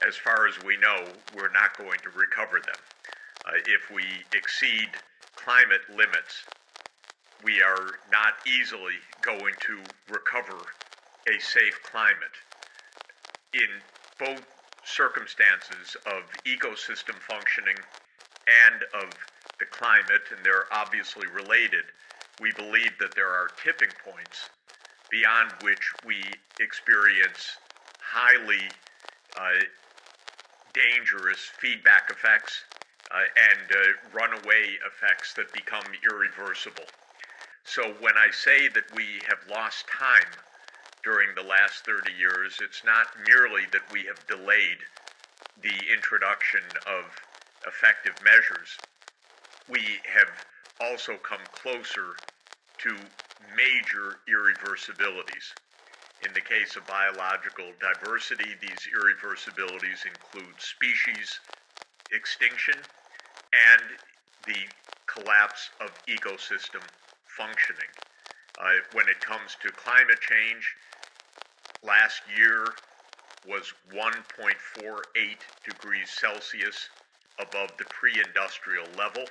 as far as we know, we're not going to recover them. If we exceed climate limits, we are not easily going to recover a safe climate. In both circumstances of ecosystem functioning and of the climate, and they're obviously related, we believe that there are tipping points beyond which we experience highly dangerous feedback effects and runaway effects that become irreversible. So when I say that we have lost time during the last 30 years, it's not merely that we have delayed the introduction of effective measures. We have also come closer to major irreversibilities. In the case of biological diversity, these irreversibilities include species extinction and the collapse of ecosystem functioning. When it comes to climate change, last year was 1.48 degrees Celsius above the pre-industrial level.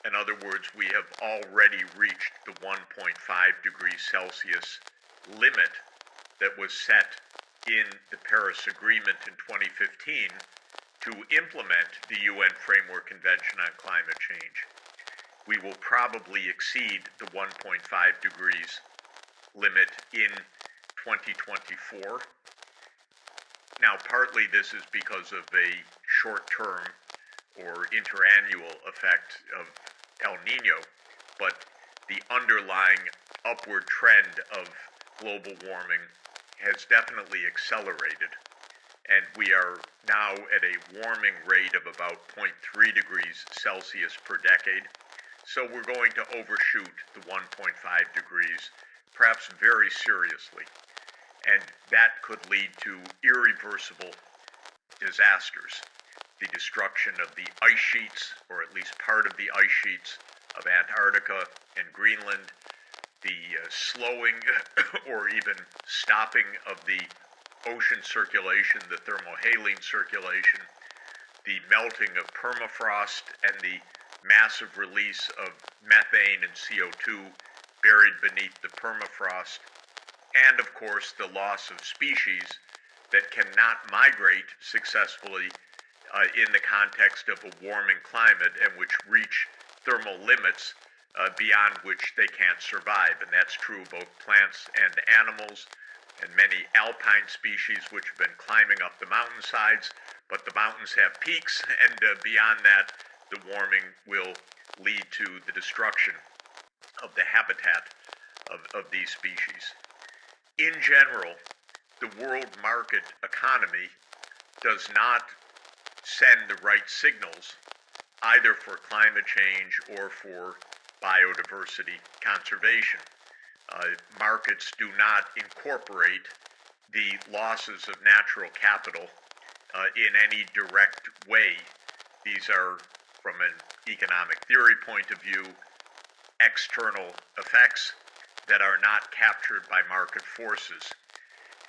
In other words, we have already reached the 1.5 degrees Celsius limit that was set in the Paris Agreement in 2015 to implement the UN Framework Convention on Climate Change. We will probably exceed the 1.5 degrees limit in 2024. Now, partly this is because of a short-term or interannual effect of El Nino, but the underlying upward trend of global warming has definitely accelerated, and we are now at a warming rate of about 0.3 degrees Celsius per decade. So we're going to overshoot the 1.5 degrees, perhaps very seriously, and that could lead to irreversible disasters. The destruction of the ice sheets, or at least part of the ice sheets of Antarctica and Greenland, the slowing or even stopping of the ocean circulation, the thermohaline circulation, the melting of permafrost, and the massive release of methane and CO2 buried beneath the permafrost, and of course the loss of species that cannot migrate successfully in the context of a warming climate and which reach thermal limits beyond which they can't survive. And that's true of both plants and animals, and many alpine species which have been climbing up the mountainsides, but the mountains have peaks, and beyond that, the warming will lead to the destruction of the habitat of these species. In general, the world market economy does not send the right signals either for climate change or for biodiversity conservation. Markets do not incorporate the losses of natural capital in any direct way. These are, from an economic theory point of view, external effects that are not captured by market forces.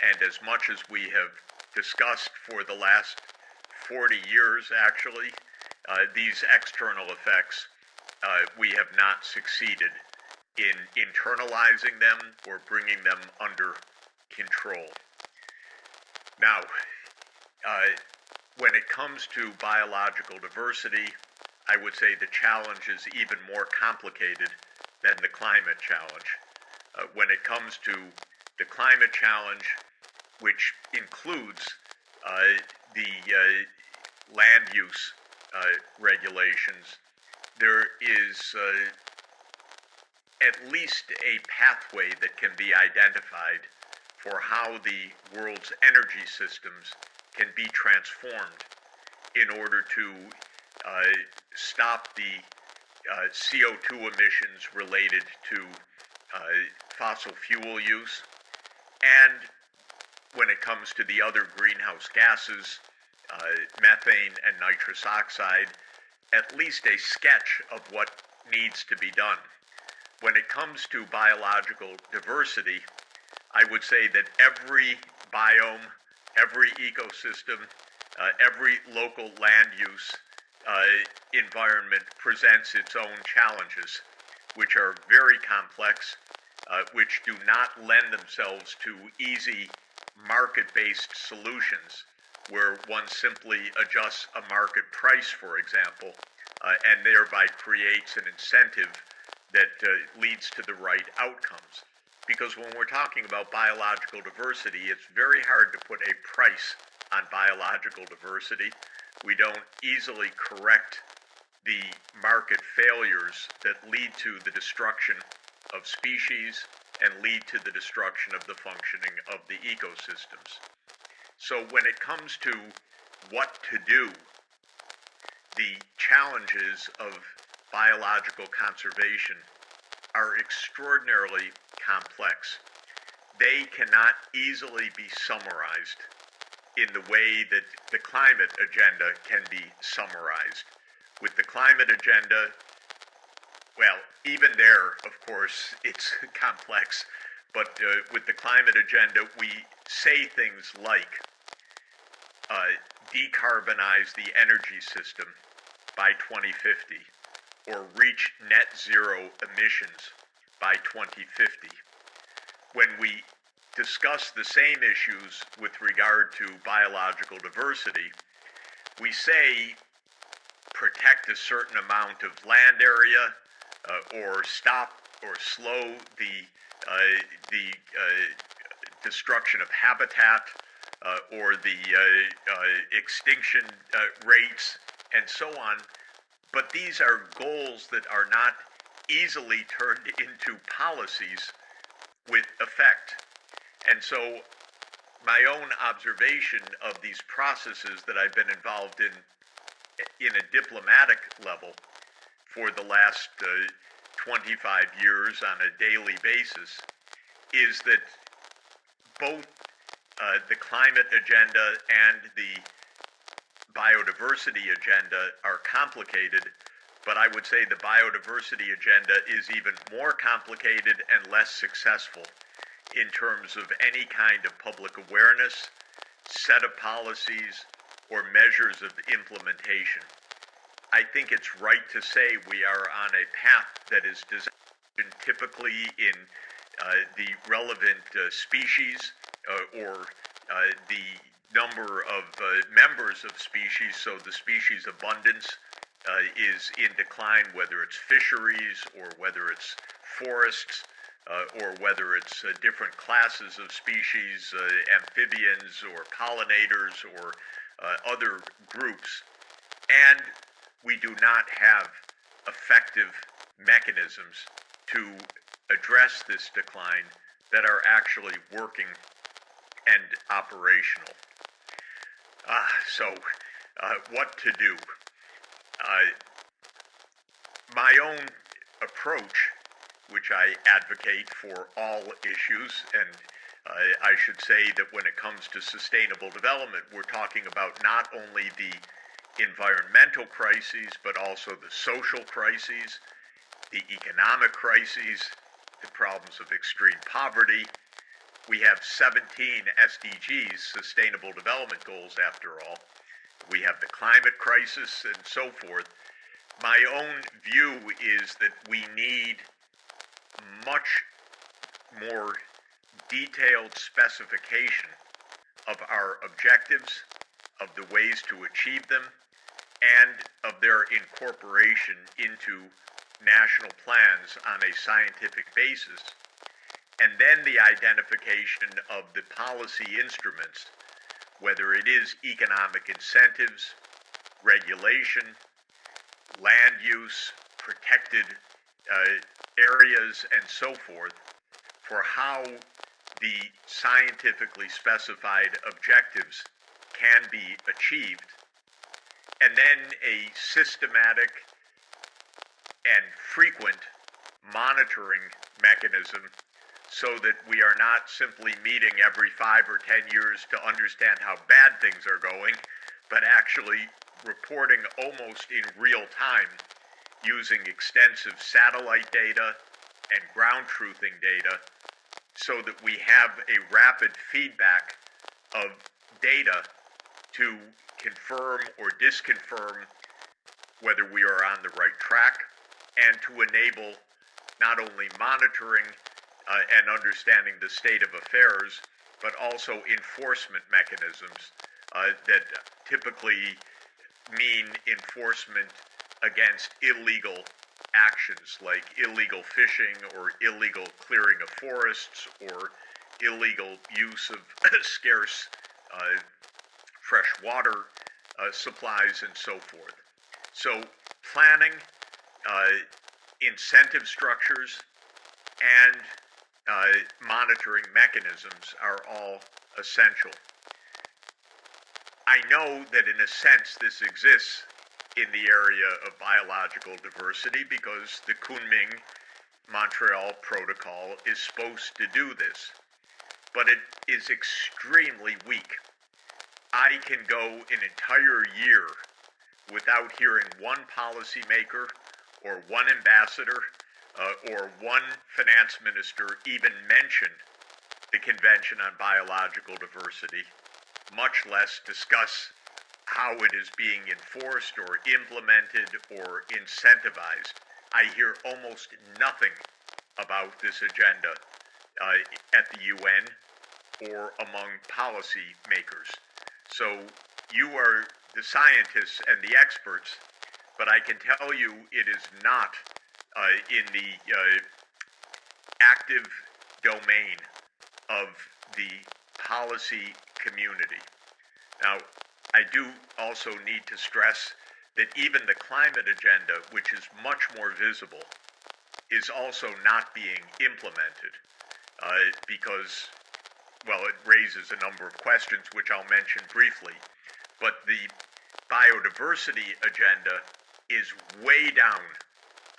And as much as we have discussed for the last 40 years, actually, these external effects, we have not succeeded in internalizing them or bringing them under control. Now, when it comes to biological diversity, I would say the challenge is even more complicated than the climate challenge. When it comes to the climate challenge, which includes the land use regulations, there is at least a pathway that can be identified for how the world's energy systems can be transformed in order to stop the CO2 emissions related to fossil fuel use, and when it comes to the other greenhouse gases, methane and nitrous oxide, at least a sketch of what needs to be done. When it comes to biological diversity, I would say that every biome, every ecosystem, every local land use environment presents its own challenges, which are very complex, which do not lend themselves to easy market-based solutions where one simply adjusts a market price, for example, and thereby creates an incentive that leads to the right outcomes. Because when we're talking about biological diversity, it's very hard to put a price on biological diversity. We don't easily correct the market failures that lead to the destruction of species and lead to the destruction of the functioning of the ecosystems. So when it comes to what to do, the challenges of biological conservation are extraordinarily complex. They cannot easily be summarized in the way that the climate agenda can be summarized. With the climate agenda, well, even there, of course, it's complex, but with the climate agenda, we say things like decarbonize the energy system by 2050, or reach net zero emissions by 2050. When we discuss the same issues with regard to biological diversity, we say protect a certain amount of land area, or stop or slow the destruction of habitat, or the extinction rates, and so on. But these are goals that are not easily turned into policies with effect. And so my own observation of these processes that I've been involved in a diplomatic level for the last 25 years on a daily basis is that both the climate agenda and the biodiversity agenda are complicated, but I would say the biodiversity agenda is even more complicated and less successful in terms of any kind of public awareness, set of policies, or measures of implementation. I think it's right to say we are on a path that is designed typically in the relevant species or the number of members of species, so the species abundance is in decline, whether it's fisheries or whether it's forests, or whether it's different classes of species, amphibians or pollinators or other groups. And we do not have effective mechanisms to address this decline that are actually working and operational. So what to do? My own approach, which I advocate for all issues, and I should say that when it comes to sustainable development, we're talking about not only the environmental crises, but also the social crises, the economic crises, the problems of extreme poverty. We have 17 SDGs, Sustainable Development Goals, after all. We have the climate crisis and so forth. My own view is that we need much more detailed specification of our objectives, of the ways to achieve them, and of their incorporation into national plans on a scientific basis, and then the identification of the policy instruments, whether it is economic incentives, regulation, land use, protected areas, and so forth, for how the scientifically specified objectives can be achieved, and then a systematic and frequent monitoring mechanism so that we are not simply meeting every 5 or 10 years to understand how bad things are going, but actually reporting almost in real time using extensive satellite data and ground truthing data so that we have a rapid feedback of data to confirm or disconfirm whether we are on the right track, and to enable not only monitoring and understanding the state of affairs, but also enforcement mechanisms that typically mean enforcement against illegal actions like illegal fishing or illegal clearing of forests or illegal use of scarce fresh water supplies and so forth. So planning, incentive structures, and monitoring mechanisms are all essential. I know that in a sense this exists in the area of biological diversity because the Kunming-Montreal Protocol is supposed to do this, but it is extremely weak. I can go an entire year without hearing one policymaker or one ambassador or one finance minister even mention the Convention on Biological Diversity, much less discuss how it is being enforced or implemented or incentivized. I hear almost nothing about this agenda at the UN or among policy makers. So you are the scientists and the experts, but I can tell you it is not in the active domain of the policy community. Now, I do also need to stress that even the climate agenda, which is much more visible, is also not being implemented because, well, it raises a number of questions, which I'll mention briefly. But the biodiversity agenda is way down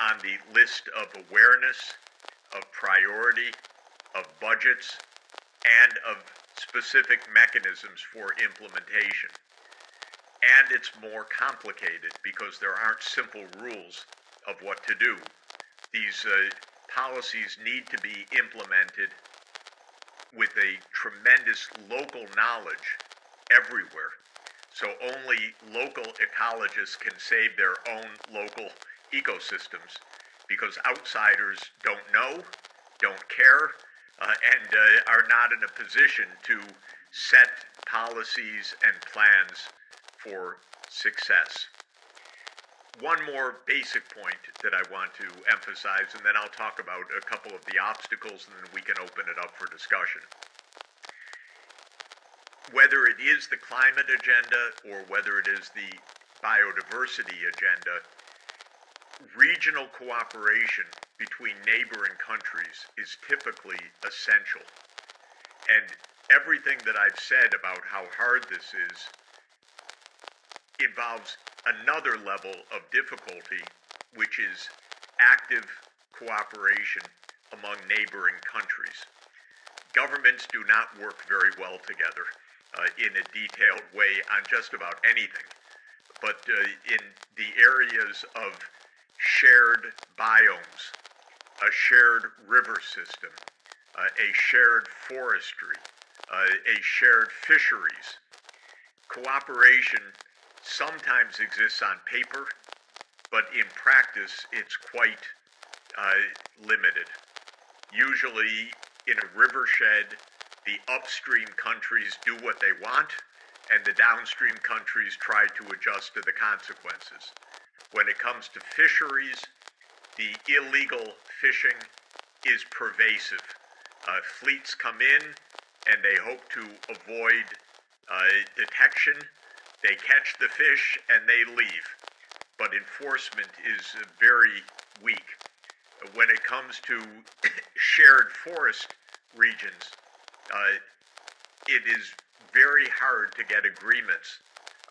on the list of awareness, of priority, of budgets, and of specific mechanisms for implementation. And it's more complicated because there aren't simple rules of what to do. These policies need to be implemented with a tremendous local knowledge everywhere. So only local ecologists can save their own local ecosystems because outsiders don't know, don't care, and are not in a position to set policies and plans for success. One more basic point that I want to emphasize, and then I'll talk about a couple of the obstacles, and then we can open it up for discussion. Whether it is the climate agenda or whether it is the biodiversity agenda, regional cooperation between neighboring countries is typically essential. And everything that I've said about how hard this is involves another level of difficulty, which is active cooperation among neighboring countries. Governments do not work very well together in a detailed way on just about anything, but in the areas of shared biomes, a shared river system, a shared forestry, a shared fisheries, cooperation sometimes exists on paper, but in practice it's quite limited. Usually in a rivershed, the upstream countries do what they want, and the downstream countries try to adjust to the consequences. When it comes to fisheries, the illegal fishing is pervasive. Fleets come in and they hope to avoid detection. They catch the fish and they leave. But enforcement is very weak. When it comes to shared forest regions, it is very hard to get agreements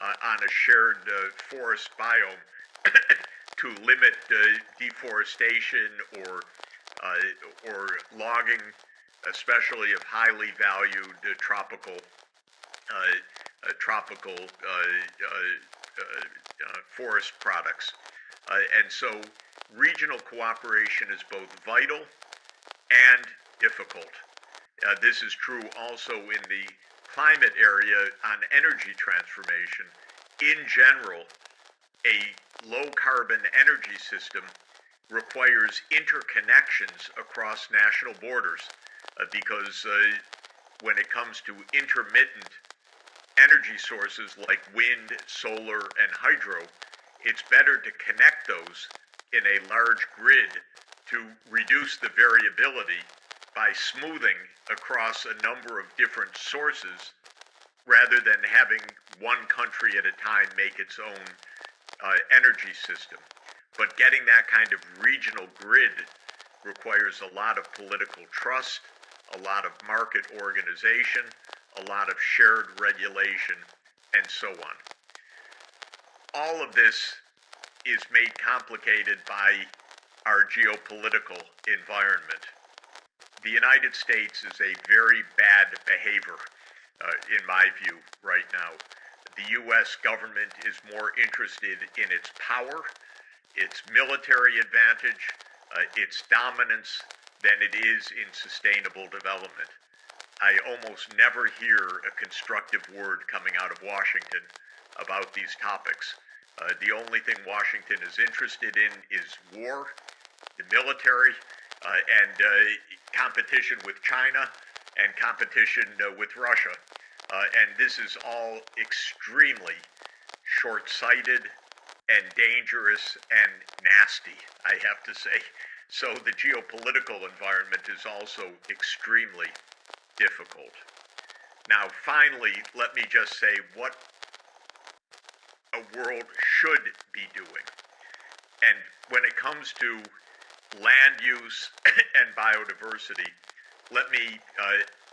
on a shared forest biome to limit deforestation or logging especially of highly valued tropical forest products. And so regional cooperation is both vital and difficult. This is true also in the climate area on energy transformation. In general, a low carbon energy system requires interconnections across national borders because when it comes to intermittent energy sources like wind, solar, and hydro, it's better to connect those in a large grid to reduce the variability by smoothing across a number of different sources rather than having one country at a time make its own energy system. But getting that kind of regional grid requires a lot of political trust, a lot of market organization, a lot of shared regulation, and so on. All of this is made complicated by our geopolitical environment. The United States is a very bad behavior, in my view, right now. The U.S. government is more interested in its power, its military advantage, its dominance, than it is in sustainable development. I almost never hear a constructive word coming out of Washington about these topics. The only thing Washington is interested in is war, the military, and competition with China and competition with Russia. And this is all extremely short-sighted and dangerous and nasty, I have to say. So the geopolitical environment is also extremely difficult. Now, finally, let me just say what a world should be doing. And when it comes to land use and biodiversity, let me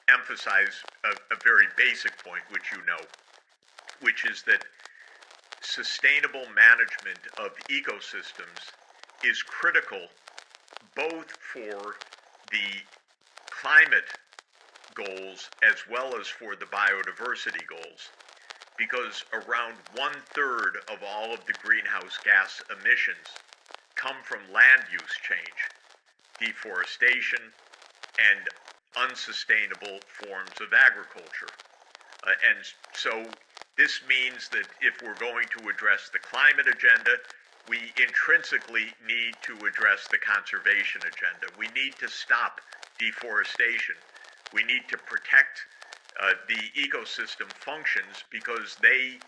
emphasize a very basic point, which you know, which is that sustainable management of ecosystems is critical both for the climate goals as well as for the biodiversity goals, because around 1/3 of all of the greenhouse gas emissions come from land use change, deforestation, and unsustainable forms of agriculture. And so this means that if we're going to address the climate agenda, we intrinsically need to address the conservation agenda. We need to stop deforestation. We need to protect the ecosystem functions because they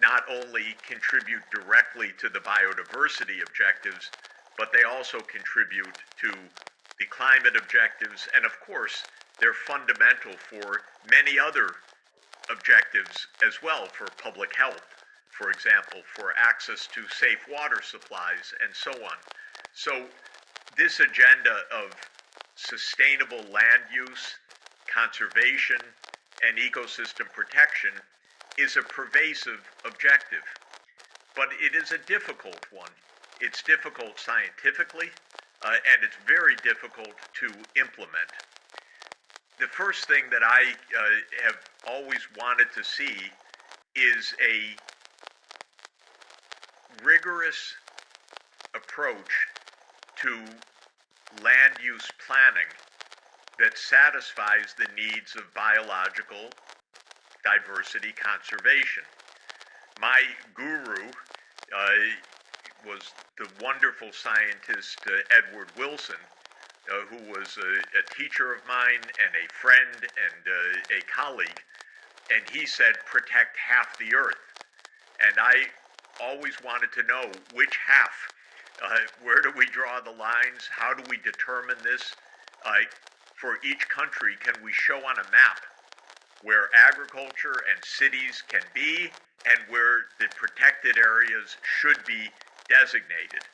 not only contribute directly to the biodiversity objectives, but they also contribute to the climate objectives, and of course, they're fundamental for many other objectives as well, for public health, for example, for access to safe water supplies, and so on. So this agenda of sustainable land use, conservation, and ecosystem protection is a pervasive objective, but it is a difficult one. It's difficult scientifically, and it's very difficult to implement. The first thing that I have always wanted to see is a rigorous approach to land use planning that satisfies the needs of biological diversity conservation. My guru was the wonderful scientist Edward Wilson, who was a teacher of mine and a friend and a colleague, and he said, protect half the earth. And I always wanted to know which half. Where do we draw the lines? How do we determine this? For each country, can we show on a map where agriculture and cities can be and where the protected areas should be designated?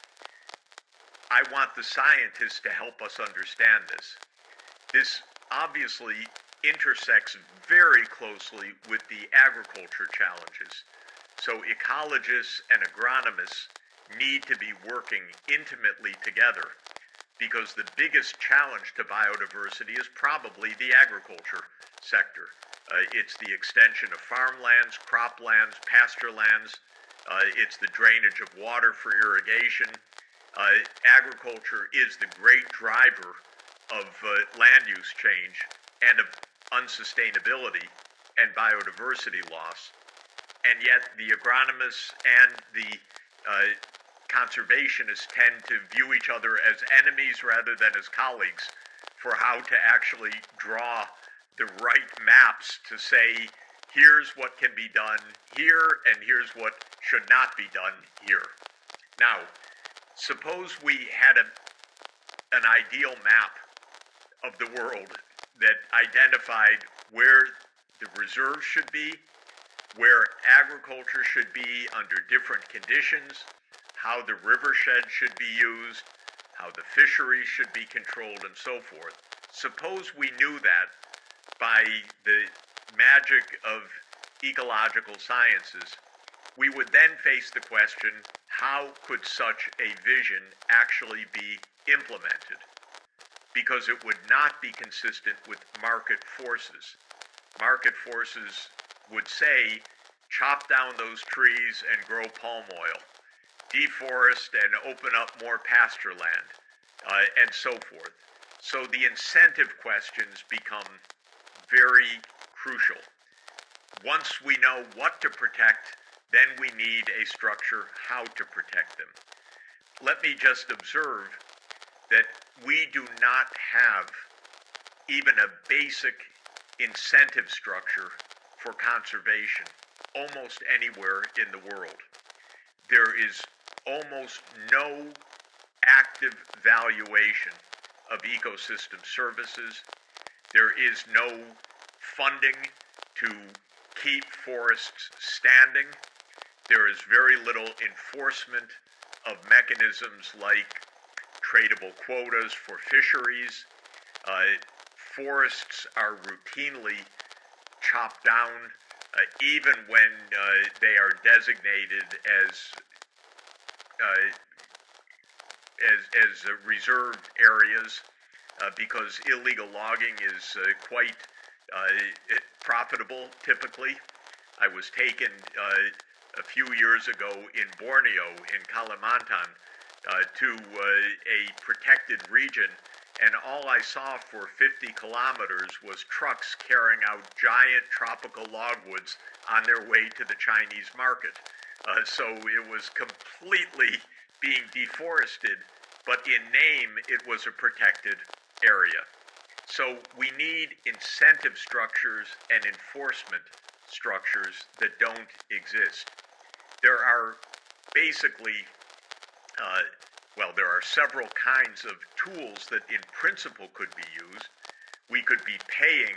I want the scientists to help us understand this. This obviously intersects very closely with the agriculture challenges. So ecologists and agronomists need to be working intimately together because the biggest challenge to biodiversity is probably the agriculture sector. It's the extension of farmlands, croplands, pasture lands. It's the drainage of water for irrigation. Agriculture is the great driver of land use change and of unsustainability and biodiversity loss. And yet the agronomists and the conservationists tend to view each other as enemies rather than as colleagues for how to actually draw the right maps to say, here's what can be done here and here's what should not be done here. Now, suppose we had an ideal map of the world that identified where the reserves should be, where agriculture should be under different conditions, how the rivershed should be used, how the fisheries should be controlled, and so forth. Suppose we knew that by the magic of ecological sciences, we would then face the question, how could such a vision actually be implemented? Because it would not be consistent with market forces. Market forces would say, chop down those trees and grow palm oil, deforest and open up more pasture land, and so forth. So the incentive questions become very crucial. Once we know what to protect, then we need a structure how to protect them. Let me just observe that we do not have even a basic incentive structure for conservation almost anywhere in the world. There is almost no active valuation of ecosystem services. There is no funding to keep forests standing. There is very little enforcement of mechanisms like tradable quotas for fisheries. Forests are routinely chopped down, even when they are designated as reserved areas, because illegal logging is quite profitable typically. I was taken a few years ago in Borneo, in Kalimantan, to a protected region, and all I saw for 50 kilometers was trucks carrying out giant tropical logwoods on their way to the Chinese market. So it was completely being deforested, but in name it was a protected area. So we need incentive structures and enforcement structures that don't exist. There are basically, there are several kinds of tools that in principle could be used. We could be paying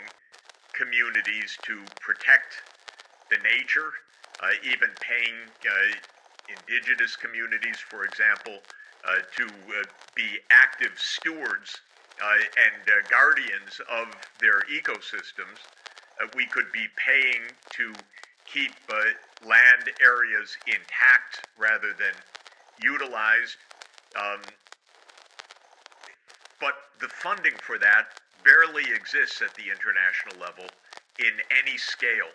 communities to protect the nature, even paying indigenous communities, for example, to be active stewards and guardians of their ecosystems. We could be paying to keep land areas intact rather than utilized. But the funding for that barely exists at the international level in any scale.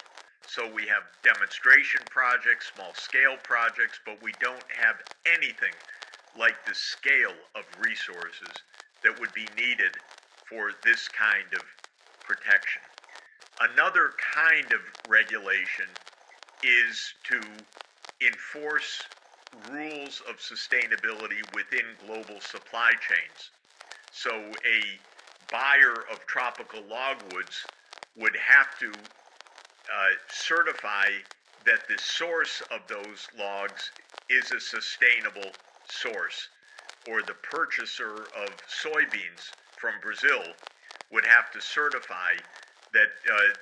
So we have demonstration projects, small-scale projects, but we don't have anything like the scale of resources that would be needed for this kind of protection. Another kind of regulation is to enforce rules of sustainability within global supply chains. So a buyer of tropical logwoods would have to certify that the source of those logs is a sustainable source, or the purchaser of soybeans from Brazil would have to certify that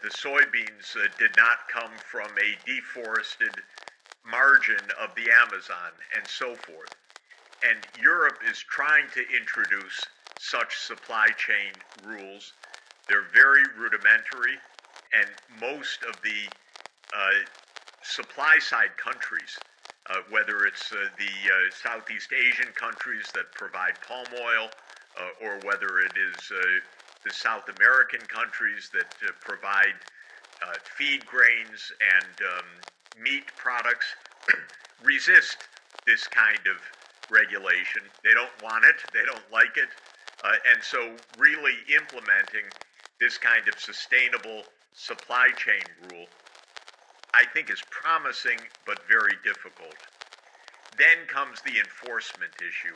the soybeans did not come from a deforested margin of the Amazon, and so forth. And Europe is trying to introduce such supply chain rules. They're very rudimentary, and most of the supply side countries, whether it's the Southeast Asian countries that provide palm oil, or whether it is the South American countries that provide feed grains and meat products, resist this kind of regulation. They don't want it, they don't like it, and so really implementing this kind of sustainable supply chain rule, I think, is promising but very difficult. Then comes the enforcement issue.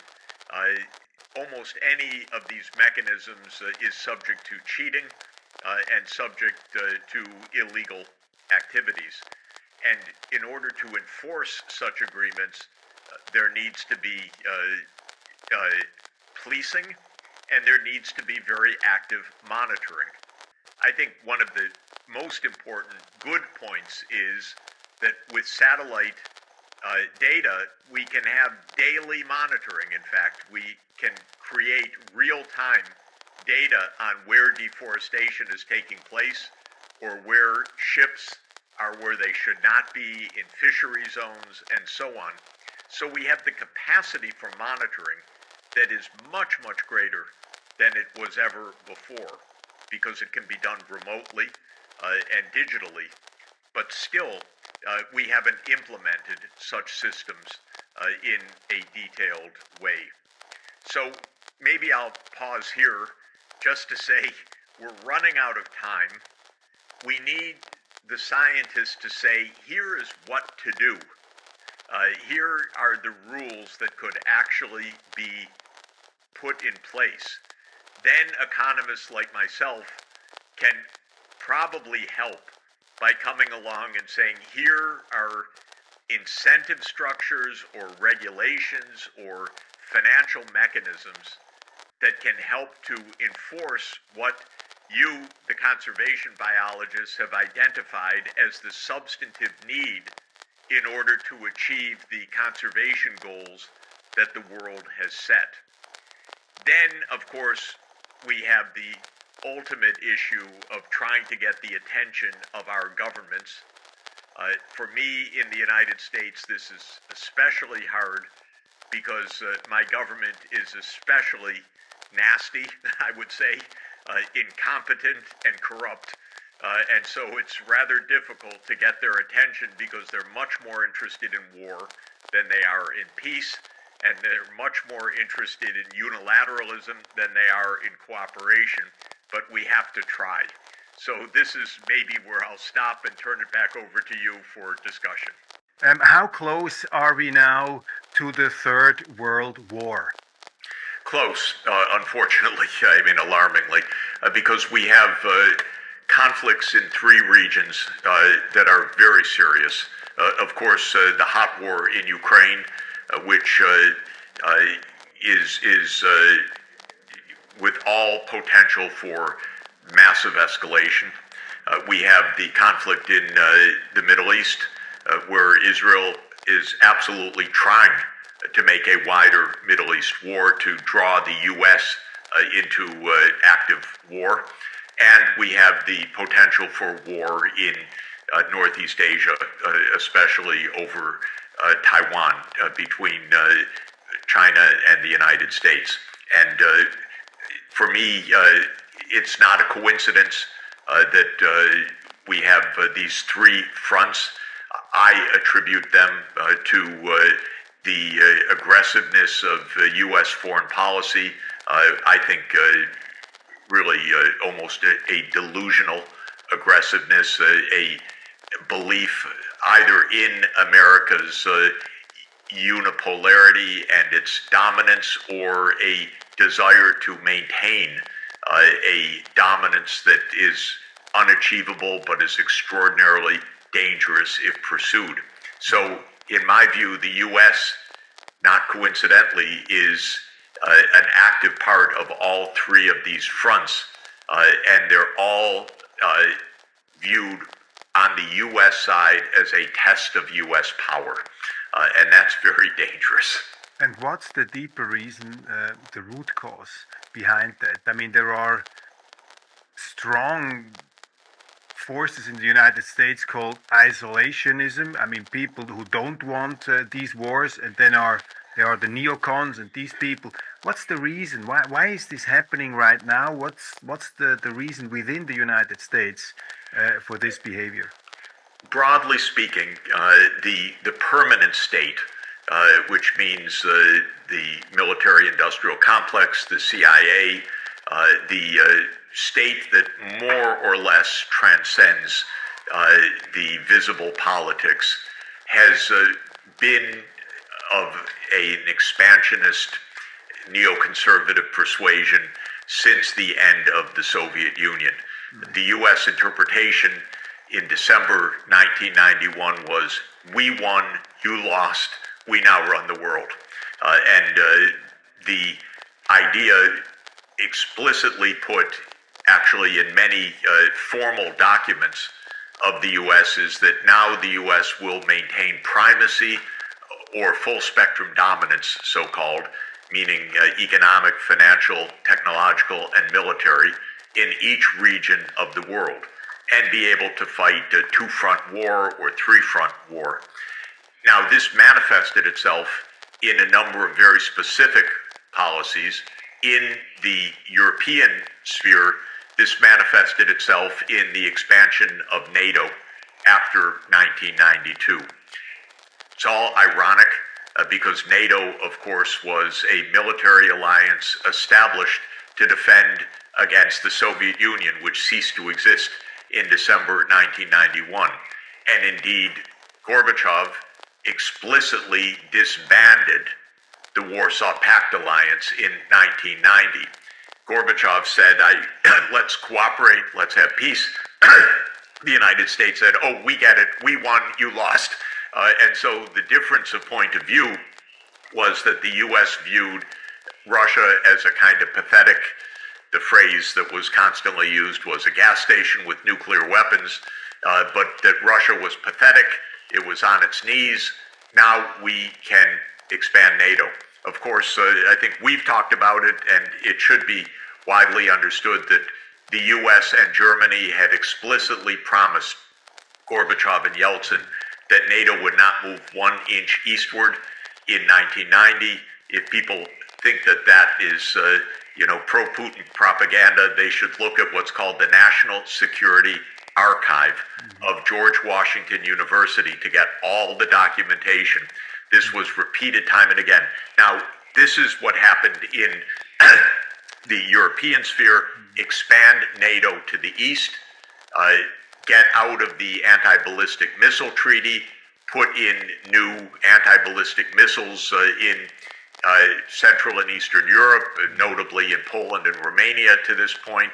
Almost any of these mechanisms is subject to cheating and subject to illegal activities. And in order to enforce such agreements, there needs to be policing, and there needs to be very active monitoring. I think one of the most important good points is that with satellite data, we can have daily monitoring. In fact, we can create real-time data on where deforestation is taking place or where ships are where they should not be in fishery zones and so on. So we have the capacity for monitoring that is much, much greater than it was ever before, because it can be done remotely and digitally. But still, we haven't implemented such systems in a detailed way. So maybe I'll pause here just to say we're running out of time. We need the scientists to say, here is what to do. Here are the rules that could actually be put in place. Then economists like myself can probably help by coming along and saying, here are incentive structures or regulations or financial mechanisms that can help to enforce what you, the conservation biologists, have identified as the substantive need in order to achieve the conservation goals that the world has set. Then, of course, we have the ultimate issue of trying to get the attention of our governments. For me, in the United States, this is especially hard because my government is especially nasty, I would say, incompetent and corrupt. And so it's rather difficult to get their attention because they're much more interested in war than they are in peace, and they're much more interested in unilateralism than they are in cooperation. But we have to try. So this is maybe where I'll stop and turn it back over to you for discussion. How close are we now to the Third World War? Close, unfortunately, I mean alarmingly, because we have conflicts in three regions that are very serious. Of course, the hot war in Ukraine, which is with all potential for massive escalation. We have the conflict in the Middle East, where Israel is absolutely trying to make a wider Middle East war to draw the U.S. Into active war. And we have the potential for war in Northeast Asia, especially over Taiwan, between China and the United States. And for me, it's not a coincidence that we have these three fronts. I attribute them to the aggressiveness of U.S. foreign policy. I think really almost a delusional aggressiveness, a belief either in America's unipolarity and its dominance, or a desire to maintain a dominance that is unachievable but is extraordinarily dangerous if pursued. So, in my view, the U.S., not coincidentally, is an active part of all three of these fronts, and they're all viewed on the U.S. side as a test of U.S. power, and that's very dangerous. And what's the deeper reason, the root cause behind that? I mean, there are strong forces in the United States called isolationism. I mean, people who don't want these wars and then are There are the neocons and these people. What's the reason? Why is this happening right now? What's the reason within the United States for this behavior? Broadly speaking, the permanent state, which means the military-industrial complex, the CIA, the state that more or less transcends the visible politics, has been of an expansionist neoconservative persuasion since the end of the Soviet Union. The U.S. interpretation in December 1991 was, we won, you lost, we now run the world. And the idea explicitly put, actually in many formal documents of the U.S., is that now the U.S. will maintain primacy or full spectrum dominance, so-called, meaning economic, financial, technological, and military, in each region of the world, and be able to fight a two-front war or three-front war. Now, this manifested itself in a number of very specific policies. In the European sphere, this manifested itself in the expansion of NATO after 1992. It's all ironic because NATO, of course, was a military alliance established to defend against the Soviet Union, which ceased to exist in December 1991. And indeed, Gorbachev explicitly disbanded the Warsaw Pact alliance in 1990. Gorbachev said, let's cooperate, let's have peace. The United States said, oh, we get it, we won, you lost. And so the difference of point of view was that the U.S. viewed Russia as a kind of pathetic. The phrase that was constantly used was a gas station with nuclear weapons, but that Russia was pathetic, it was on its knees. Now we can expand NATO. Of course, I think we've talked about it, and it should be widely understood that the U.S. and Germany had explicitly promised Gorbachev and Yeltsin that NATO would not move 1 inch eastward in 1990. If people think that that is, pro-Putin propaganda, they should look at what's called the National Security Archive of George Washington University to get all the documentation. This was repeated time and again. Now, this is what happened in the European sphere: expand NATO to the east, get out of the anti-ballistic missile treaty, put in new anti-ballistic missiles in Central and Eastern Europe, notably in Poland and Romania to this point,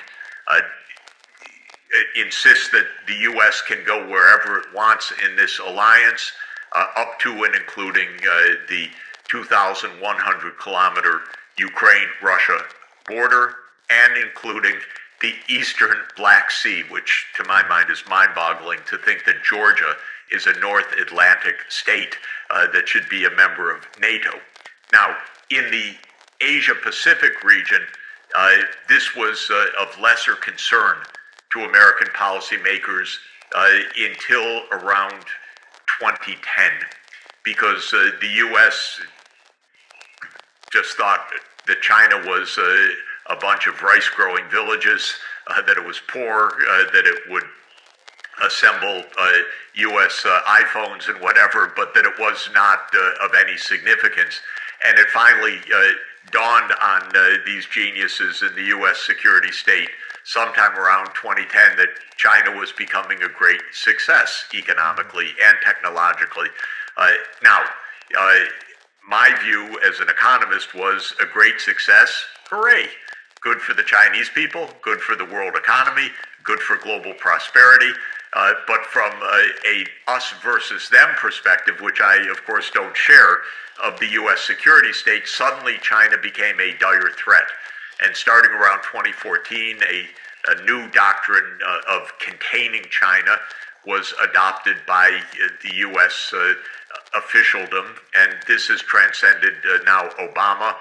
insist that the U.S. can go wherever it wants in this alliance, up to and including the 2,100-kilometer Ukraine-Russia border, and including the eastern Black Sea, which to my mind is mind-boggling to think that Georgia is a North Atlantic state that should be a member of NATO. Now, in the Asia-Pacific region, this was of lesser concern to American policymakers until around 2010, because the U.S. just thought that China was a bunch of rice-growing villages, that it was poor, that it would assemble U.S. iPhones and whatever, but that it was not of any significance. And it finally dawned on these geniuses in the U.S. security state sometime around 2010 that China was becoming a great success economically and technologically. Now, my view as an economist was a great success. Hooray! Good for the Chinese people, good for the world economy, good for global prosperity. But from a us versus them perspective, which I, of course, don't share, of the U.S. security state, suddenly China became a dire threat. And starting around 2014, a new doctrine of containing China was adopted by the U.S. Officialdom, and this has transcended now Obama,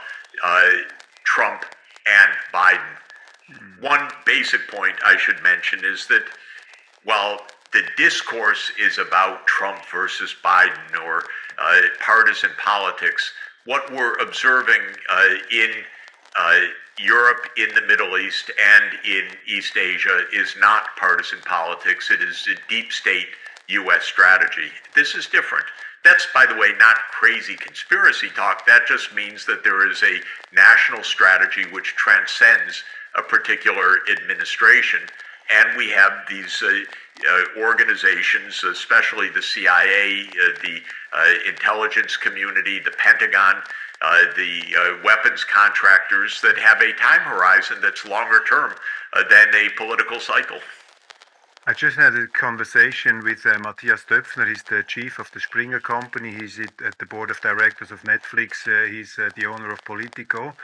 Trump, and Biden. One basic point I should mention is that while the discourse is about Trump versus Biden or partisan politics, what we're observing in Europe, in the Middle East, and in East Asia is not partisan politics. It is a deep state U.S. strategy. This is different. That's, by the way, not crazy conspiracy talk. That just means that there is a national strategy which transcends a particular administration. And we have these organizations, especially the CIA, the intelligence community, the Pentagon, the weapons contractors that have a time horizon that's longer term than a political cycle. I just had a conversation with Matthias Döpfner. He's the chief of the Springer Company. He's at the board of directors of Netflix. He's the owner of Politico.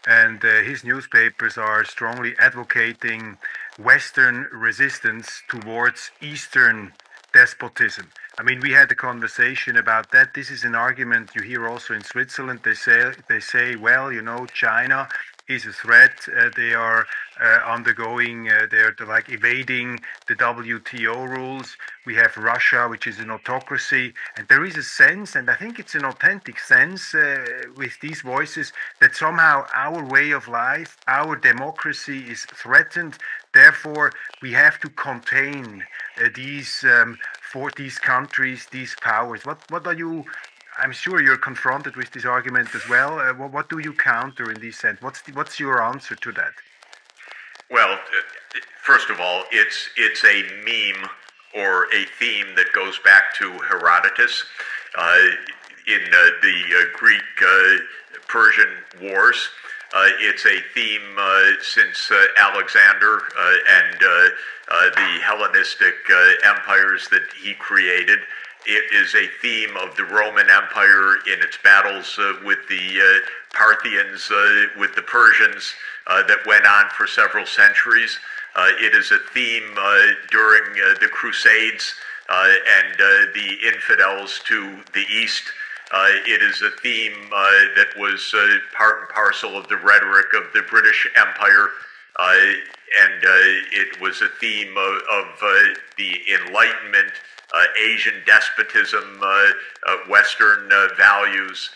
And his newspapers are strongly advocating Western resistance towards Eastern despotism. I mean, we had a conversation about that. This is an argument you hear also in Switzerland. They say, well, you know, China is a threat. They are undergoing, they're like evading the WTO rules. We have Russia, which is an autocracy. And there is a sense, and I think it's an authentic sense with these voices, that somehow our way of life, our democracy is threatened. Therefore, we have to contain for these countries, these powers. What are you? I'm sure you're confronted with this argument as well. What do you counter in this sense? What's your answer to that? Well, first of all, it's a meme or a theme that goes back to Herodotus in the Greek-Persian Wars. It's a theme since Alexander and the Hellenistic empires that he created. It is a theme of the Roman Empire in its battles with the Parthians, with the Persians, that went on for several centuries. It is a theme during the Crusades and the infidels to the East. It is a theme that was part and parcel of the rhetoric of the British Empire, and it was a theme of the Enlightenment, Asian despotism, Western values.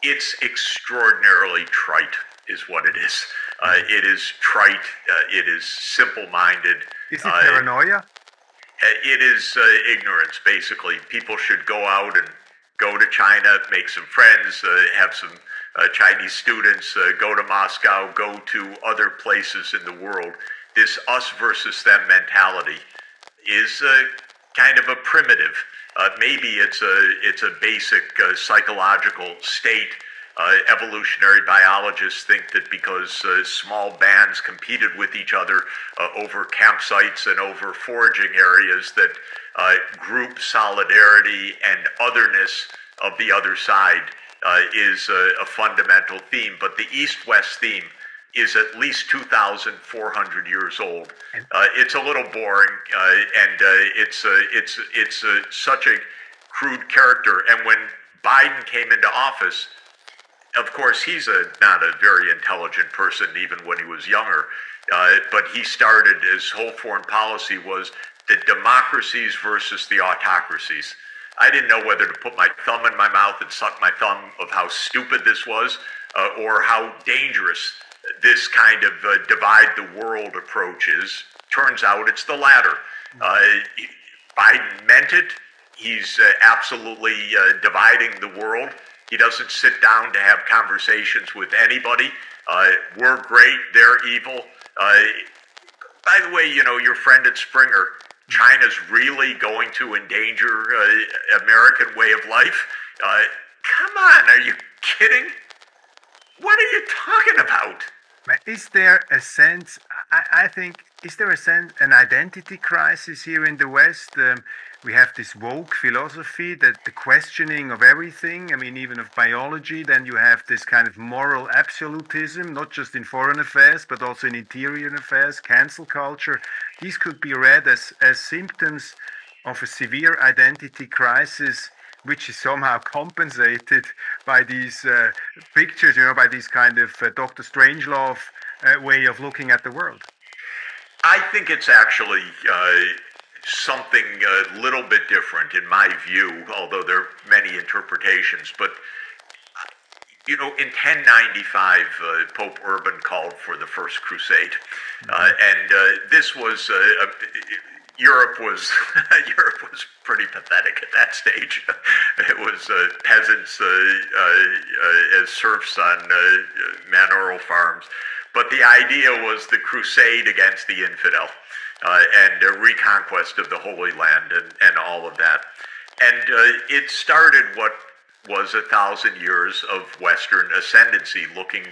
It's extraordinarily trite, is what it is. It is trite. It is simple-minded. Is it paranoia? It is ignorance, basically. People should go out and go to China, make some friends, have some Chinese students, go to Moscow, go to other places in the world. This us versus them mentality is kind of a primitive. Maybe it's a basic psychological state. Evolutionary biologists think that because small bands competed with each other over campsites and over foraging areas, that group solidarity and otherness of the other side is a fundamental theme. But the East-West theme is at least 2,400 years old. It's a little boring, and it's such a crude character. And when Biden came into office, of course, he's not a very intelligent person, even when he was younger. But he started, his whole foreign policy was the democracies versus the autocracies. I didn't know whether to put my thumb in my mouth and suck my thumb of how stupid this was, or how dangerous this kind of divide the world approach is. Turns out it's the latter. Biden meant it. He's absolutely dividing the world. He doesn't sit down to have conversations with anybody. We're great, they're evil. By the way, you know, your friend at Springer, China's really going to endanger American way of life? Come on, are you kidding? What are you talking about? Is there a sense, I think, is there a sense, an identity crisis here in the West? We have this woke philosophy, that the questioning of everything, I mean, even of biology. Then you have this kind of moral absolutism, not just in foreign affairs, but also in interior affairs, cancel culture. These could be read as symptoms of a severe identity crisis, which is somehow compensated by these pictures, you know, by this kind of Dr. Strangelove way of looking at the world. I think it's actually something a little bit different in my view, although there are many interpretations. But, In 1095, Pope Urban called for the First Crusade, and this was Europe was Europe was pretty pathetic at that stage. It was peasants as serfs on manorial farms, but the idea was the crusade against the infidel and reconquest of the Holy Land and all of that. And it started what was 1,000 years of Western ascendancy, looking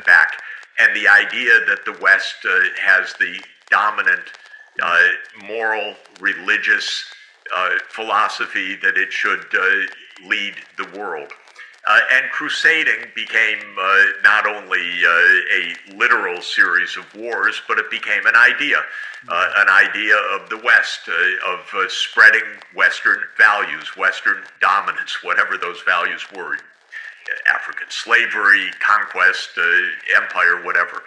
back, and the idea that the West has the dominant moral, religious philosophy that it should lead the world. And crusading became not only a literal series of wars, but it became an idea of the West, of spreading Western values, Western dominance, whatever those values were, African slavery, conquest, empire, whatever.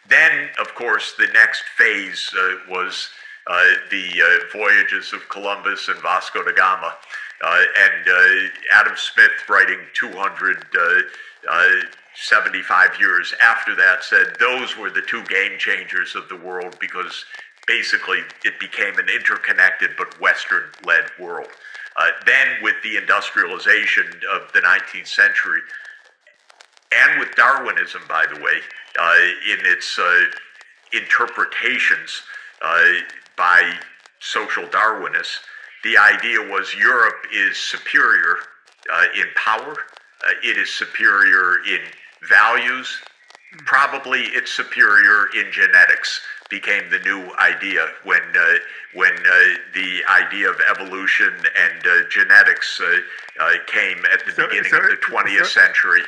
Then, of course, the next phase was the voyages of Columbus and Vasco da Gama, and Adam Smith, writing 275 years after that, said those were the two game changers of the world, because basically it became an interconnected but Western-led world. Then with the industrialization of the 19th century, and with Darwinism, by the way, in its interpretations by social Darwinists, the idea was Europe is superior in power, it is superior in values, probably it's superior in genetics, became the new idea when the idea of evolution and genetics came at the beginning of the 20th century.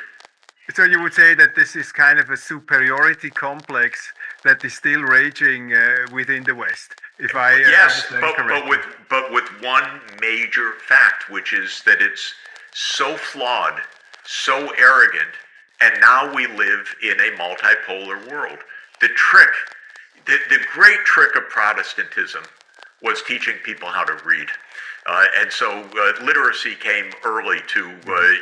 So you would say that this is kind of a superiority complex that is still raging within the West, if I understand correctly. but with one major fact, which is that it's so flawed, so arrogant, and now we live in a multipolar world. The great trick of Protestantism was teaching people how to read. And so literacy came early to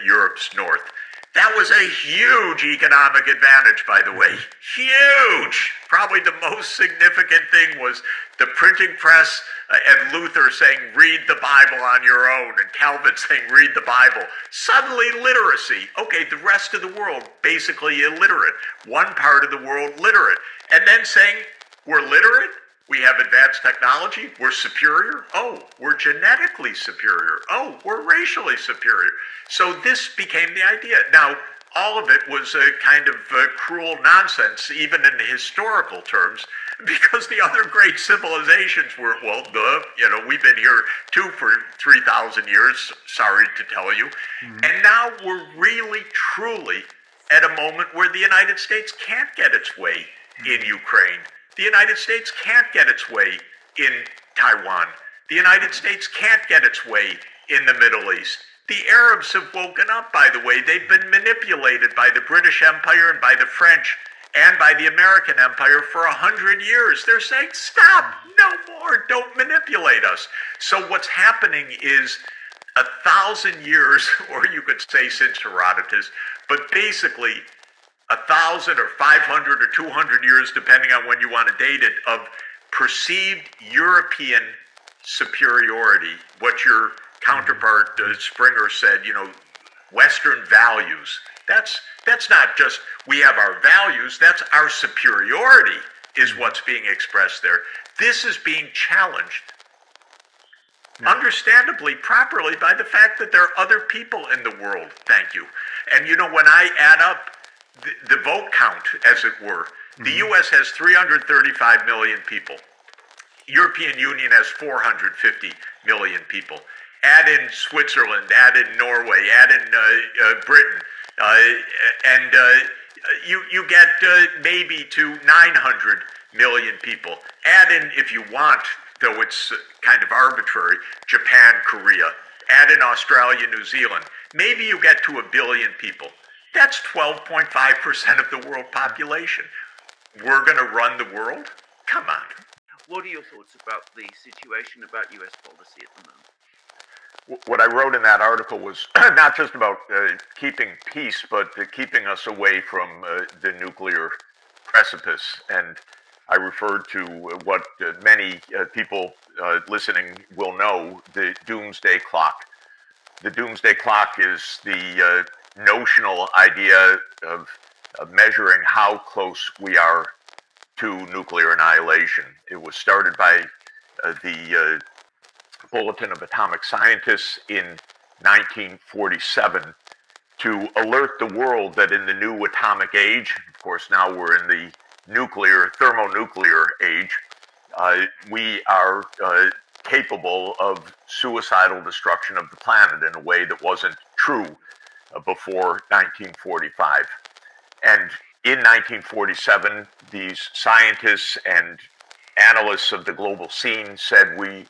Europe's north. That was a huge economic advantage, by the way. Huge! Probably the most significant thing was the printing press and Luther saying, read the Bible on your own, and Calvin saying, read the Bible. Suddenly literacy. Okay, the rest of the world basically illiterate. One part of the world literate. And then saying, we're literate? We have advanced technology. We're superior. Oh, we're genetically superior. Oh, we're racially superior. So this became the idea. Now, all of it was a kind of cruel nonsense, even in historical terms, because the other great civilizations were, we've been here too for 3,000 years, sorry to tell you. And now we're really, truly at a moment where the United States can't get its way in Ukraine. The United States can't get its way in Taiwan. The United States can't get its way in the Middle East. The Arabs have woken up, by the way. They've been manipulated by the British Empire and by the French and by the American Empire for 100 years. They're saying, stop, no more, don't manipulate us. So what's happening is 1,000 years, or you could say since Herodotus, but basically 1,000 or 500 or 200 years, depending on when you want to date it, of perceived European superiority. What your counterpart Springer said, Western values. That's not just we have our values, that's our superiority is what's being expressed there. This is being challenged, understandably, properly, by the fact that there are other people in the world, thank you. And when I add up the vote count, as it were, the U.S. has 335 million people. European Union has 450 million people. Add in Switzerland, add in Norway, add in Britain, and you get maybe to 900 million people. Add in, if you want, though it's kind of arbitrary, Japan, Korea. Add in Australia, New Zealand. Maybe you get to 1 billion people. That's 12.5% of the world population. We're going to run the world? Come on. What are your thoughts about the situation about US policy at the moment? What I wrote in that article was not just about keeping peace, but keeping us away from the nuclear precipice. And I referred to what many people listening will know, the doomsday clock. The doomsday clock is the notional idea of measuring how close we are to nuclear annihilation. It was started by the Bulletin of Atomic Scientists in 1947 to alert the world that in the new atomic age, of course now we're in the thermonuclear age, we are capable of suicidal destruction of the planet in a way that wasn't true before 1945. And in 1947, these scientists and analysts of the global scene said we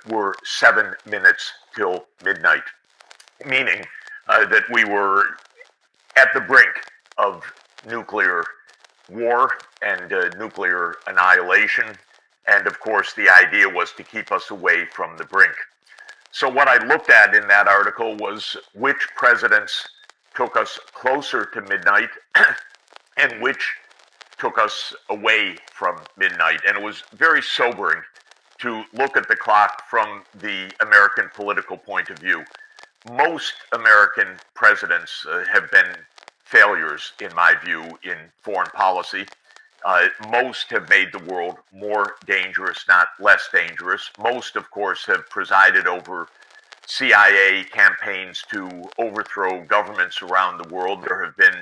were 7 minutes till midnight, meaning that we were at the brink of nuclear war and nuclear annihilation. And of course, the idea was to keep us away from the brink. So what I looked at in that article was which presidents took us closer to midnight and which took us away from midnight. And it was very sobering to look at the clock from the American political point of view. Most American presidents have been failures, in my view, in foreign policy. Most have made the world more dangerous, not less dangerous. Most, of course, have presided over CIA campaigns to overthrow governments around the world. There have been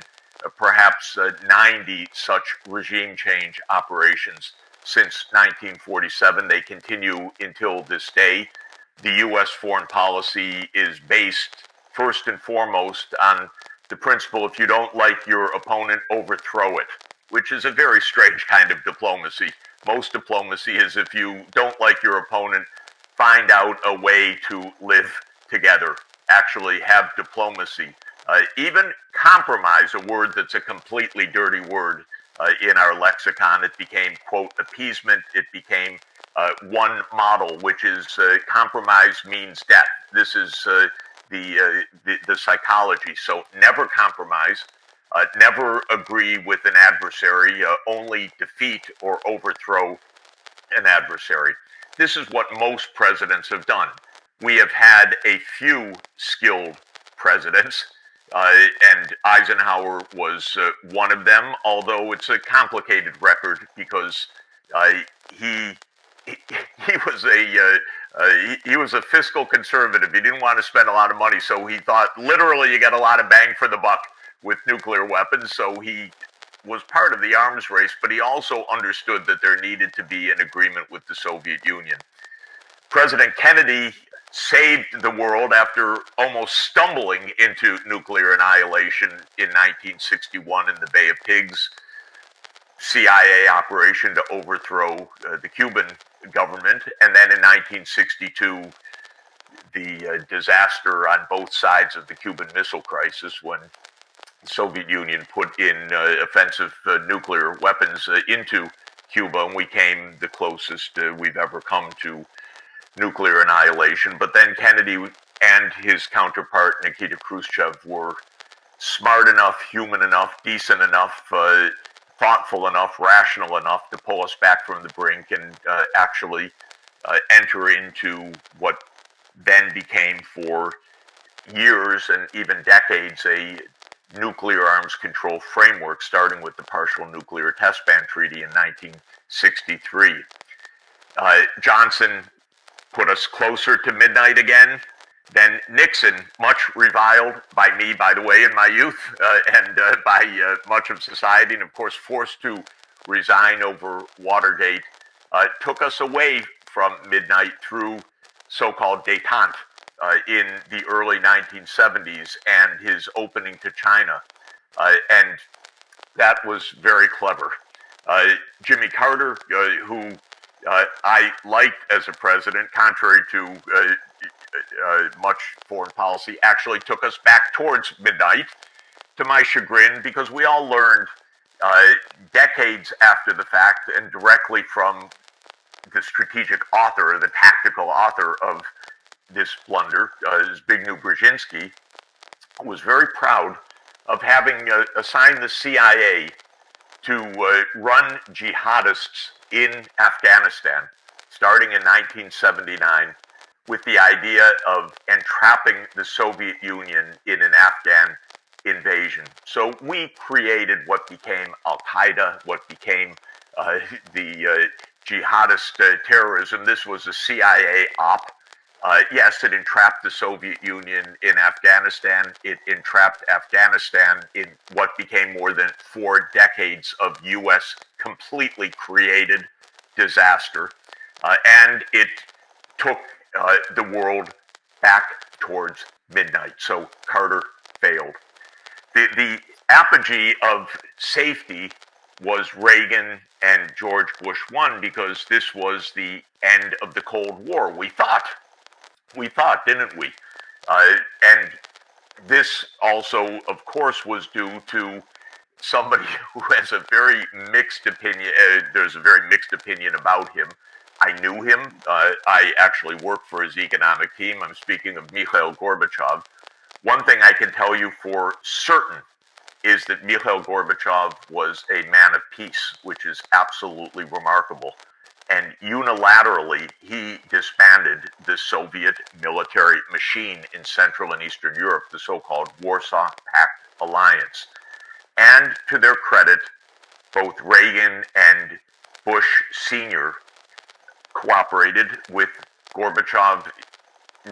perhaps 90 such regime change operations since 1947. They continue until this day. The U.S. foreign policy is based first and foremost on the principle, if you don't like your opponent, overthrow it, which is a very strange kind of diplomacy. Most diplomacy is if you don't like your opponent, find out a way to live together, actually have diplomacy. Even compromise, a word that's a completely dirty word in our lexicon. It became, quote, appeasement. It became one model, which is compromise means death. This is the psychology. So never compromise, never agree with an adversary, only defeat or overthrow an adversary. This is what most presidents have done. We have had a few skilled presidents, and Eisenhower was one of them, although it's a complicated record because he was a fiscal conservative. He didn't want to spend a lot of money, so he thought literally you get a lot of bang for the buck with nuclear weapons. So he was part of the arms race, but he also understood that there needed to be an agreement with the Soviet Union. President Kennedy saved the world after almost stumbling into nuclear annihilation in 1961 in the Bay of Pigs CIA operation to overthrow the Cuban government. And then in 1962, the disaster on both sides of the Cuban Missile Crisis when the Soviet Union put in offensive nuclear weapons into Cuba, and we came the closest we've ever come to nuclear annihilation. But then Kennedy and his counterpart Nikita Khrushchev were smart enough, human enough, decent enough, thoughtful enough, rational enough to pull us back from the brink and actually enter into what then became for years and even decades a nuclear arms control framework, starting with the Partial Nuclear Test Ban Treaty in 1963. Johnson put us closer to midnight again. Then Nixon, much reviled by me, by the way, in my youth, and by much of society, and of course forced to resign over Watergate, took us away from midnight through so-called détente in the early 1970s and his opening to China. And that was very clever. Jimmy Carter, who I liked as a president, contrary to much foreign policy, actually took us back towards midnight, to my chagrin, because we all learned decades after the fact and directly from the strategic author, the tactical author of this blunder, Zbigniew Brzezinski, was very proud of having assigned the CIA to run jihadists in Afghanistan, starting in 1979, with the idea of entrapping the Soviet Union in an Afghan invasion. So we created what became Al-Qaeda, what became the jihadist terrorism. This was a CIA op. Yes, it entrapped the Soviet Union in Afghanistan. It entrapped Afghanistan in what became more than 4 decades of U.S. completely created disaster. And it took the world back towards midnight. So Carter failed. The apogee of safety was Reagan and George Bush 1, because this was the end of the Cold War. We thought, didn't we? And this also, of course, was due to somebody who has a very mixed opinion. There's a very mixed opinion about him. I knew him. I actually worked for his economic team. I'm speaking of Mikhail Gorbachev. One thing I can tell you for certain is that Mikhail Gorbachev was a man of peace, which is absolutely remarkable. And unilaterally, he disbanded the Soviet military machine in Central and Eastern Europe, the so-called Warsaw Pact Alliance. And to their credit, both Reagan and Bush Sr. cooperated with Gorbachev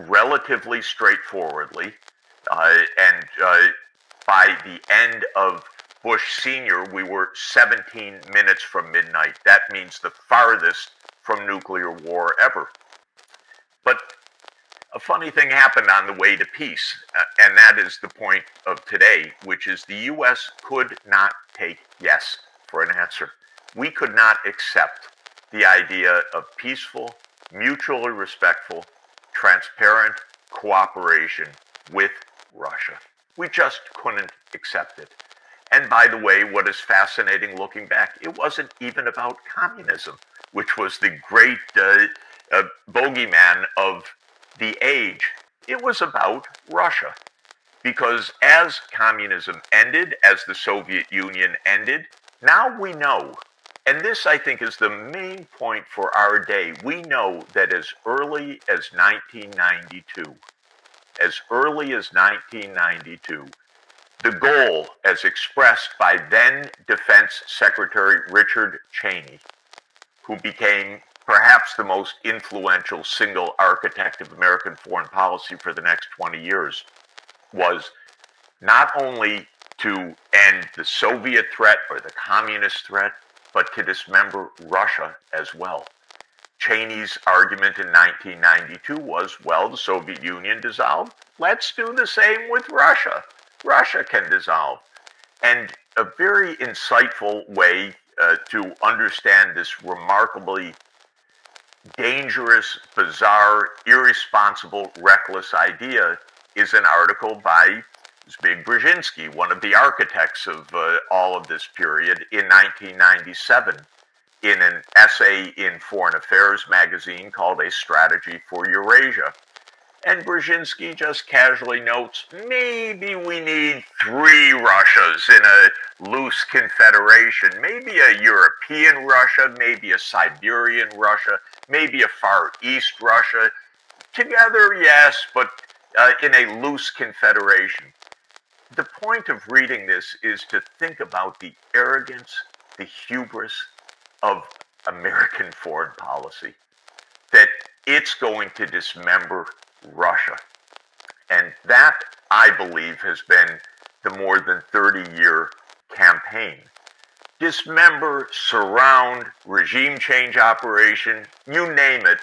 relatively straightforwardly. And by the end of Bush Sr., we were 17 minutes from midnight. That means the farthest from nuclear war ever. But a funny thing happened on the way to peace, and that is the point of today, which is the U.S. could not take yes for an answer. We could not accept the idea of peaceful, mutually respectful, transparent cooperation with Russia. We just couldn't accept it. And by the way, what is fascinating looking back, it wasn't even about communism, which was the great bogeyman of the age. It was about Russia. Because as communism ended, as the Soviet Union ended, now we know, and this I think is the main point for our day, we know that as early as 1992, the goal, as expressed by then Defense Secretary Richard Cheney, who became perhaps the most influential single architect of American foreign policy for the next 20 years, was not only to end the Soviet threat or the communist threat, but to dismember Russia as well. Cheney's argument in 1992 was, well, the Soviet Union dissolved. Let's do the same with Russia. Russia can dissolve. And a very insightful way to understand this remarkably dangerous, bizarre, irresponsible, reckless idea is an article by Zbigniew Brzezinski, one of the architects of all of this period, in 1997, in an essay in Foreign Affairs magazine called A Strategy for Eurasia. And Brzezinski just casually notes, maybe we need 3 Russias in a loose confederation, maybe a European Russia, maybe a Siberian Russia, maybe a Far East Russia. Together, yes, but in a loose confederation. The point of reading this is to think about the arrogance, the hubris of American foreign policy, that it's going to dismember Russia. And that, I believe, has been the more than 30-year campaign. Dismember, surround, regime change operation, you name it,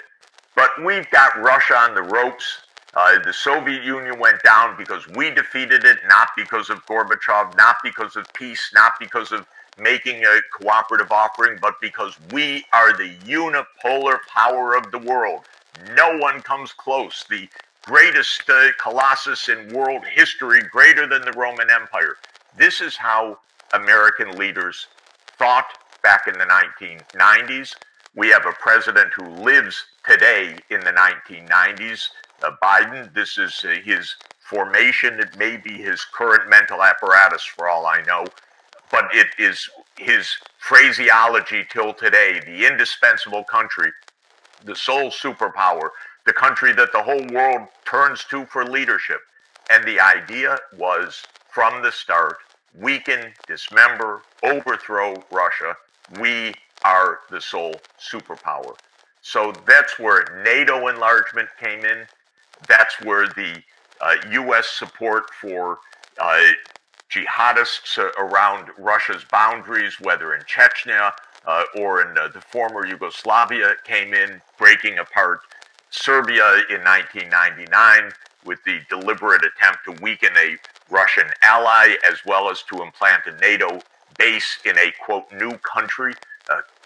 but we've got Russia on the ropes. The Soviet Union went down because we defeated it, not because of Gorbachev, not because of peace, not because of making a cooperative offering, but because we are the unipolar power of the world. No one comes close. The greatest colossus in world history, greater than the Roman Empire. This is how American leaders thought back in the 1990s. We have a president who lives today in the 1990s, Biden. This is his formation. It may be his current mental apparatus for all I know, but it is his phraseology till today, the indispensable country, the sole superpower, the country that the whole world turns to for leadership. And the idea was from the start, weaken, dismember, overthrow Russia. We are the sole superpower. So that's where NATO enlargement came in. That's where the U.S. support for jihadists around Russia's boundaries, whether in Chechnya or in the former Yugoslavia, came in, breaking apart Serbia in 1999 with the deliberate attempt to weaken a Russian ally, as well as to implant a NATO base in a, quote, new country,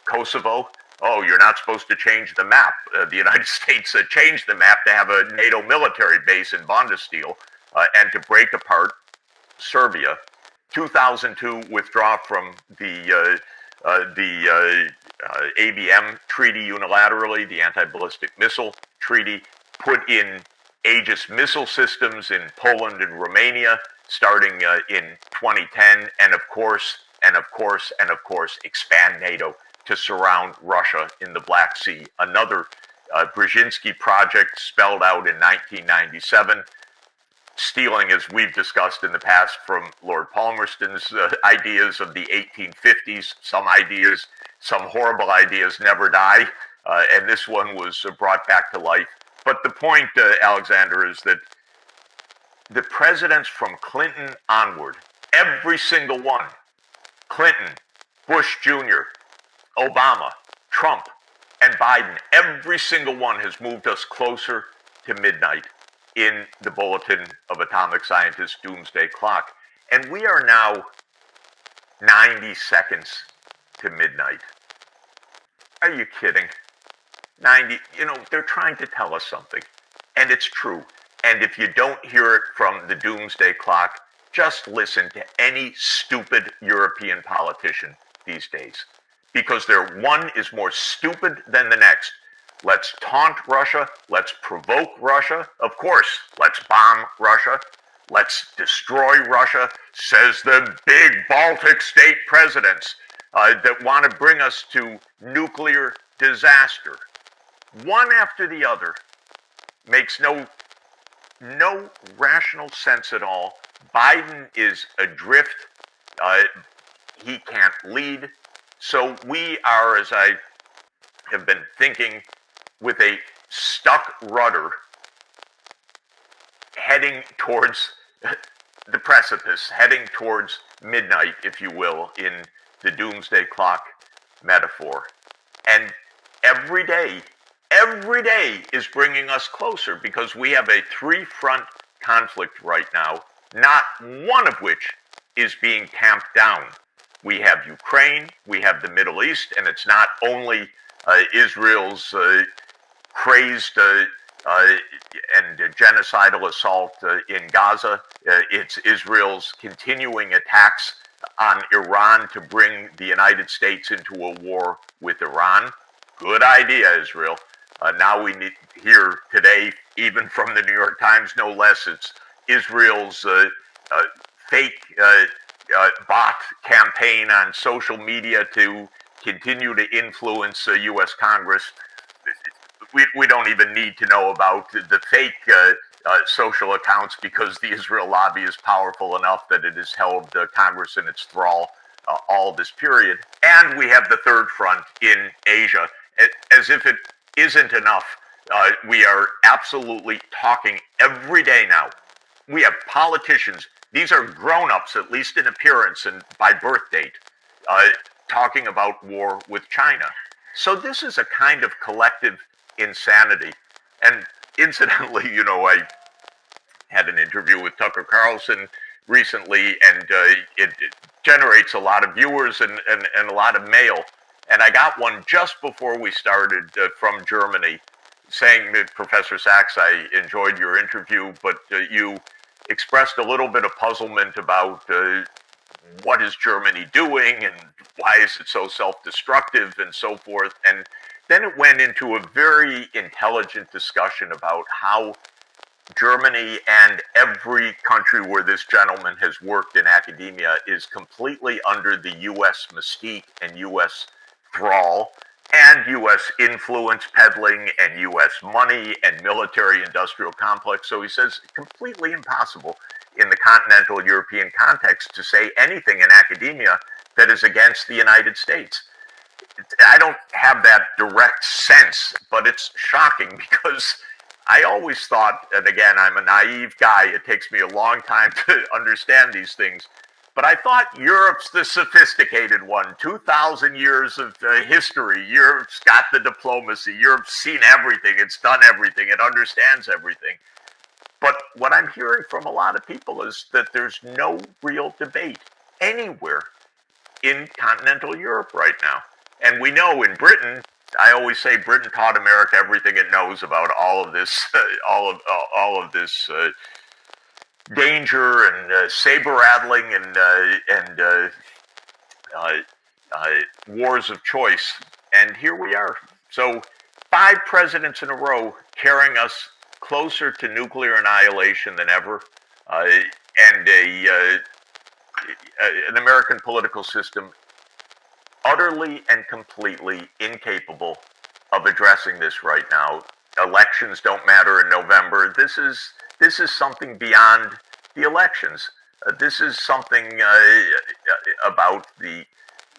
Kosovo. Oh, you're not supposed to change the map. The United States changed the map to have a NATO military base in Bondesteel and to break apart Serbia. 2002, withdraw from the ABM treaty unilaterally, the anti-ballistic missile treaty, put in Aegis missile systems in Poland and Romania starting in 2010, and of course, expand NATO to surround Russia in the Black Sea. Another Brzezinski project spelled out in 1997, stealing, as we've discussed in the past, from Lord Palmerston's ideas of the 1850s. Some ideas, some horrible ideas never die, and this one was brought back to life. But the point, Alexander, is that the presidents from Clinton onward, every single one, Clinton, Bush Jr., Obama, Trump, and Biden, every single one has moved us closer to midnight in the Bulletin of Atomic Scientists Doomsday Clock. And we are now 90 seconds to midnight. Are you kidding? 90, they're trying to tell us something. And it's true. And if you don't hear it from the Doomsday Clock, just listen to any stupid European politician these days. Because one is more stupid than the next. Let's taunt Russia. Let's provoke Russia. Of course, let's bomb Russia. Let's destroy Russia, says the big Baltic state presidents that want to bring us to nuclear disaster. One after the other makes no rational sense at all. Biden is adrift. He can't lead. So we are, as I have been thinking, with a stuck rudder heading towards the precipice, heading towards midnight, if you will, in the Doomsday Clock metaphor. And every day is bringing us closer, because we have a three-front conflict right now, not one of which is being tamped down. We have Ukraine, we have the Middle East, and it's not only Israel's crazed and genocidal assault in Gaza, it's Israel's continuing attacks on Iran to bring the United States into a war with Iran. Good idea, Israel. Now we need hear today, even from the New York Times, no less, it's Israel's fake bot campaign on social media to continue to influence U.S. Congress. We don't even need to know about the fake social accounts, because the Israel lobby is powerful enough that it has held Congress in its thrall all this period. And we have the third front in Asia. As if it isn't enough, we are absolutely talking every day now. We have politicians. These are grown-ups, at least in appearance and by birth date, talking about war with China. So this is a kind of collective insanity. And incidentally, I had an interview with Tucker Carlson recently, and it generates a lot of viewers and a lot of mail. And I got one just before we started from Germany saying that, Professor Sachs, I enjoyed your interview, but you expressed a little bit of puzzlement about what is Germany doing and why is it so self-destructive and so forth. And then it went into a very intelligent discussion about how Germany and every country where this gentleman has worked in academia is completely under the U.S. mystique and U.S. thrall and U.S. influence peddling and U.S. money and military-industrial complex. So he says completely impossible in the continental European context to say anything in academia that is against the United States. I don't have that direct sense, but it's shocking because I always thought, and again, I'm a naive guy, it takes me a long time to understand these things, but I thought Europe's the sophisticated one. 2,000 years of history. Europe's got the diplomacy. Europe's seen everything. It's done everything. It understands everything. But what I'm hearing from a lot of people is that there's no real debate anywhere in continental Europe right now. And we know in Britain, I always say Britain taught America everything it knows about all of this, all of this danger and saber rattling and wars of choice. And here we are. So 5 presidents in a row carrying us closer to nuclear annihilation than ever, and an American political system utterly and completely incapable of addressing this right now. Elections don't matter in November. This is something beyond the elections. This is something about the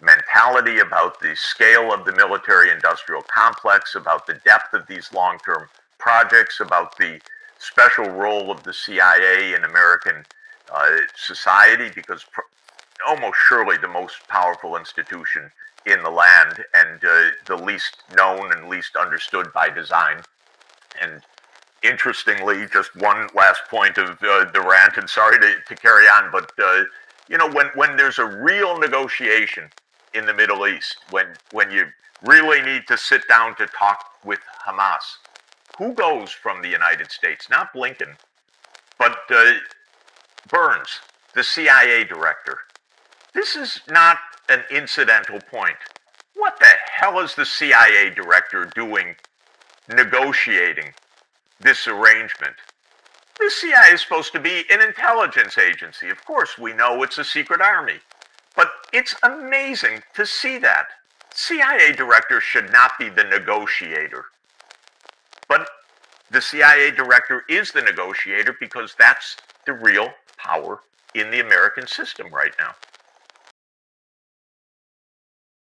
mentality, about the scale of the military-industrial complex, about the depth of these long-term projects, about the special role of the CIA in American society, because almost surely the most powerful institution in the land and the least known and least understood by design. And interestingly, just one last point of the rant, and sorry to carry on, but when there's a real negotiation in the Middle East, when you really need to sit down to talk with Hamas, who goes from the United States? Not Blinken, but Burns, the CIA director. This is not an incidental point. What the hell is the CIA director doing negotiating this arrangement? The CIA is supposed to be an intelligence agency. Of course, we know it's a secret army. But it's amazing to see that. CIA director should not be the negotiator. But the CIA director is the negotiator because that's the real power in the American system right now.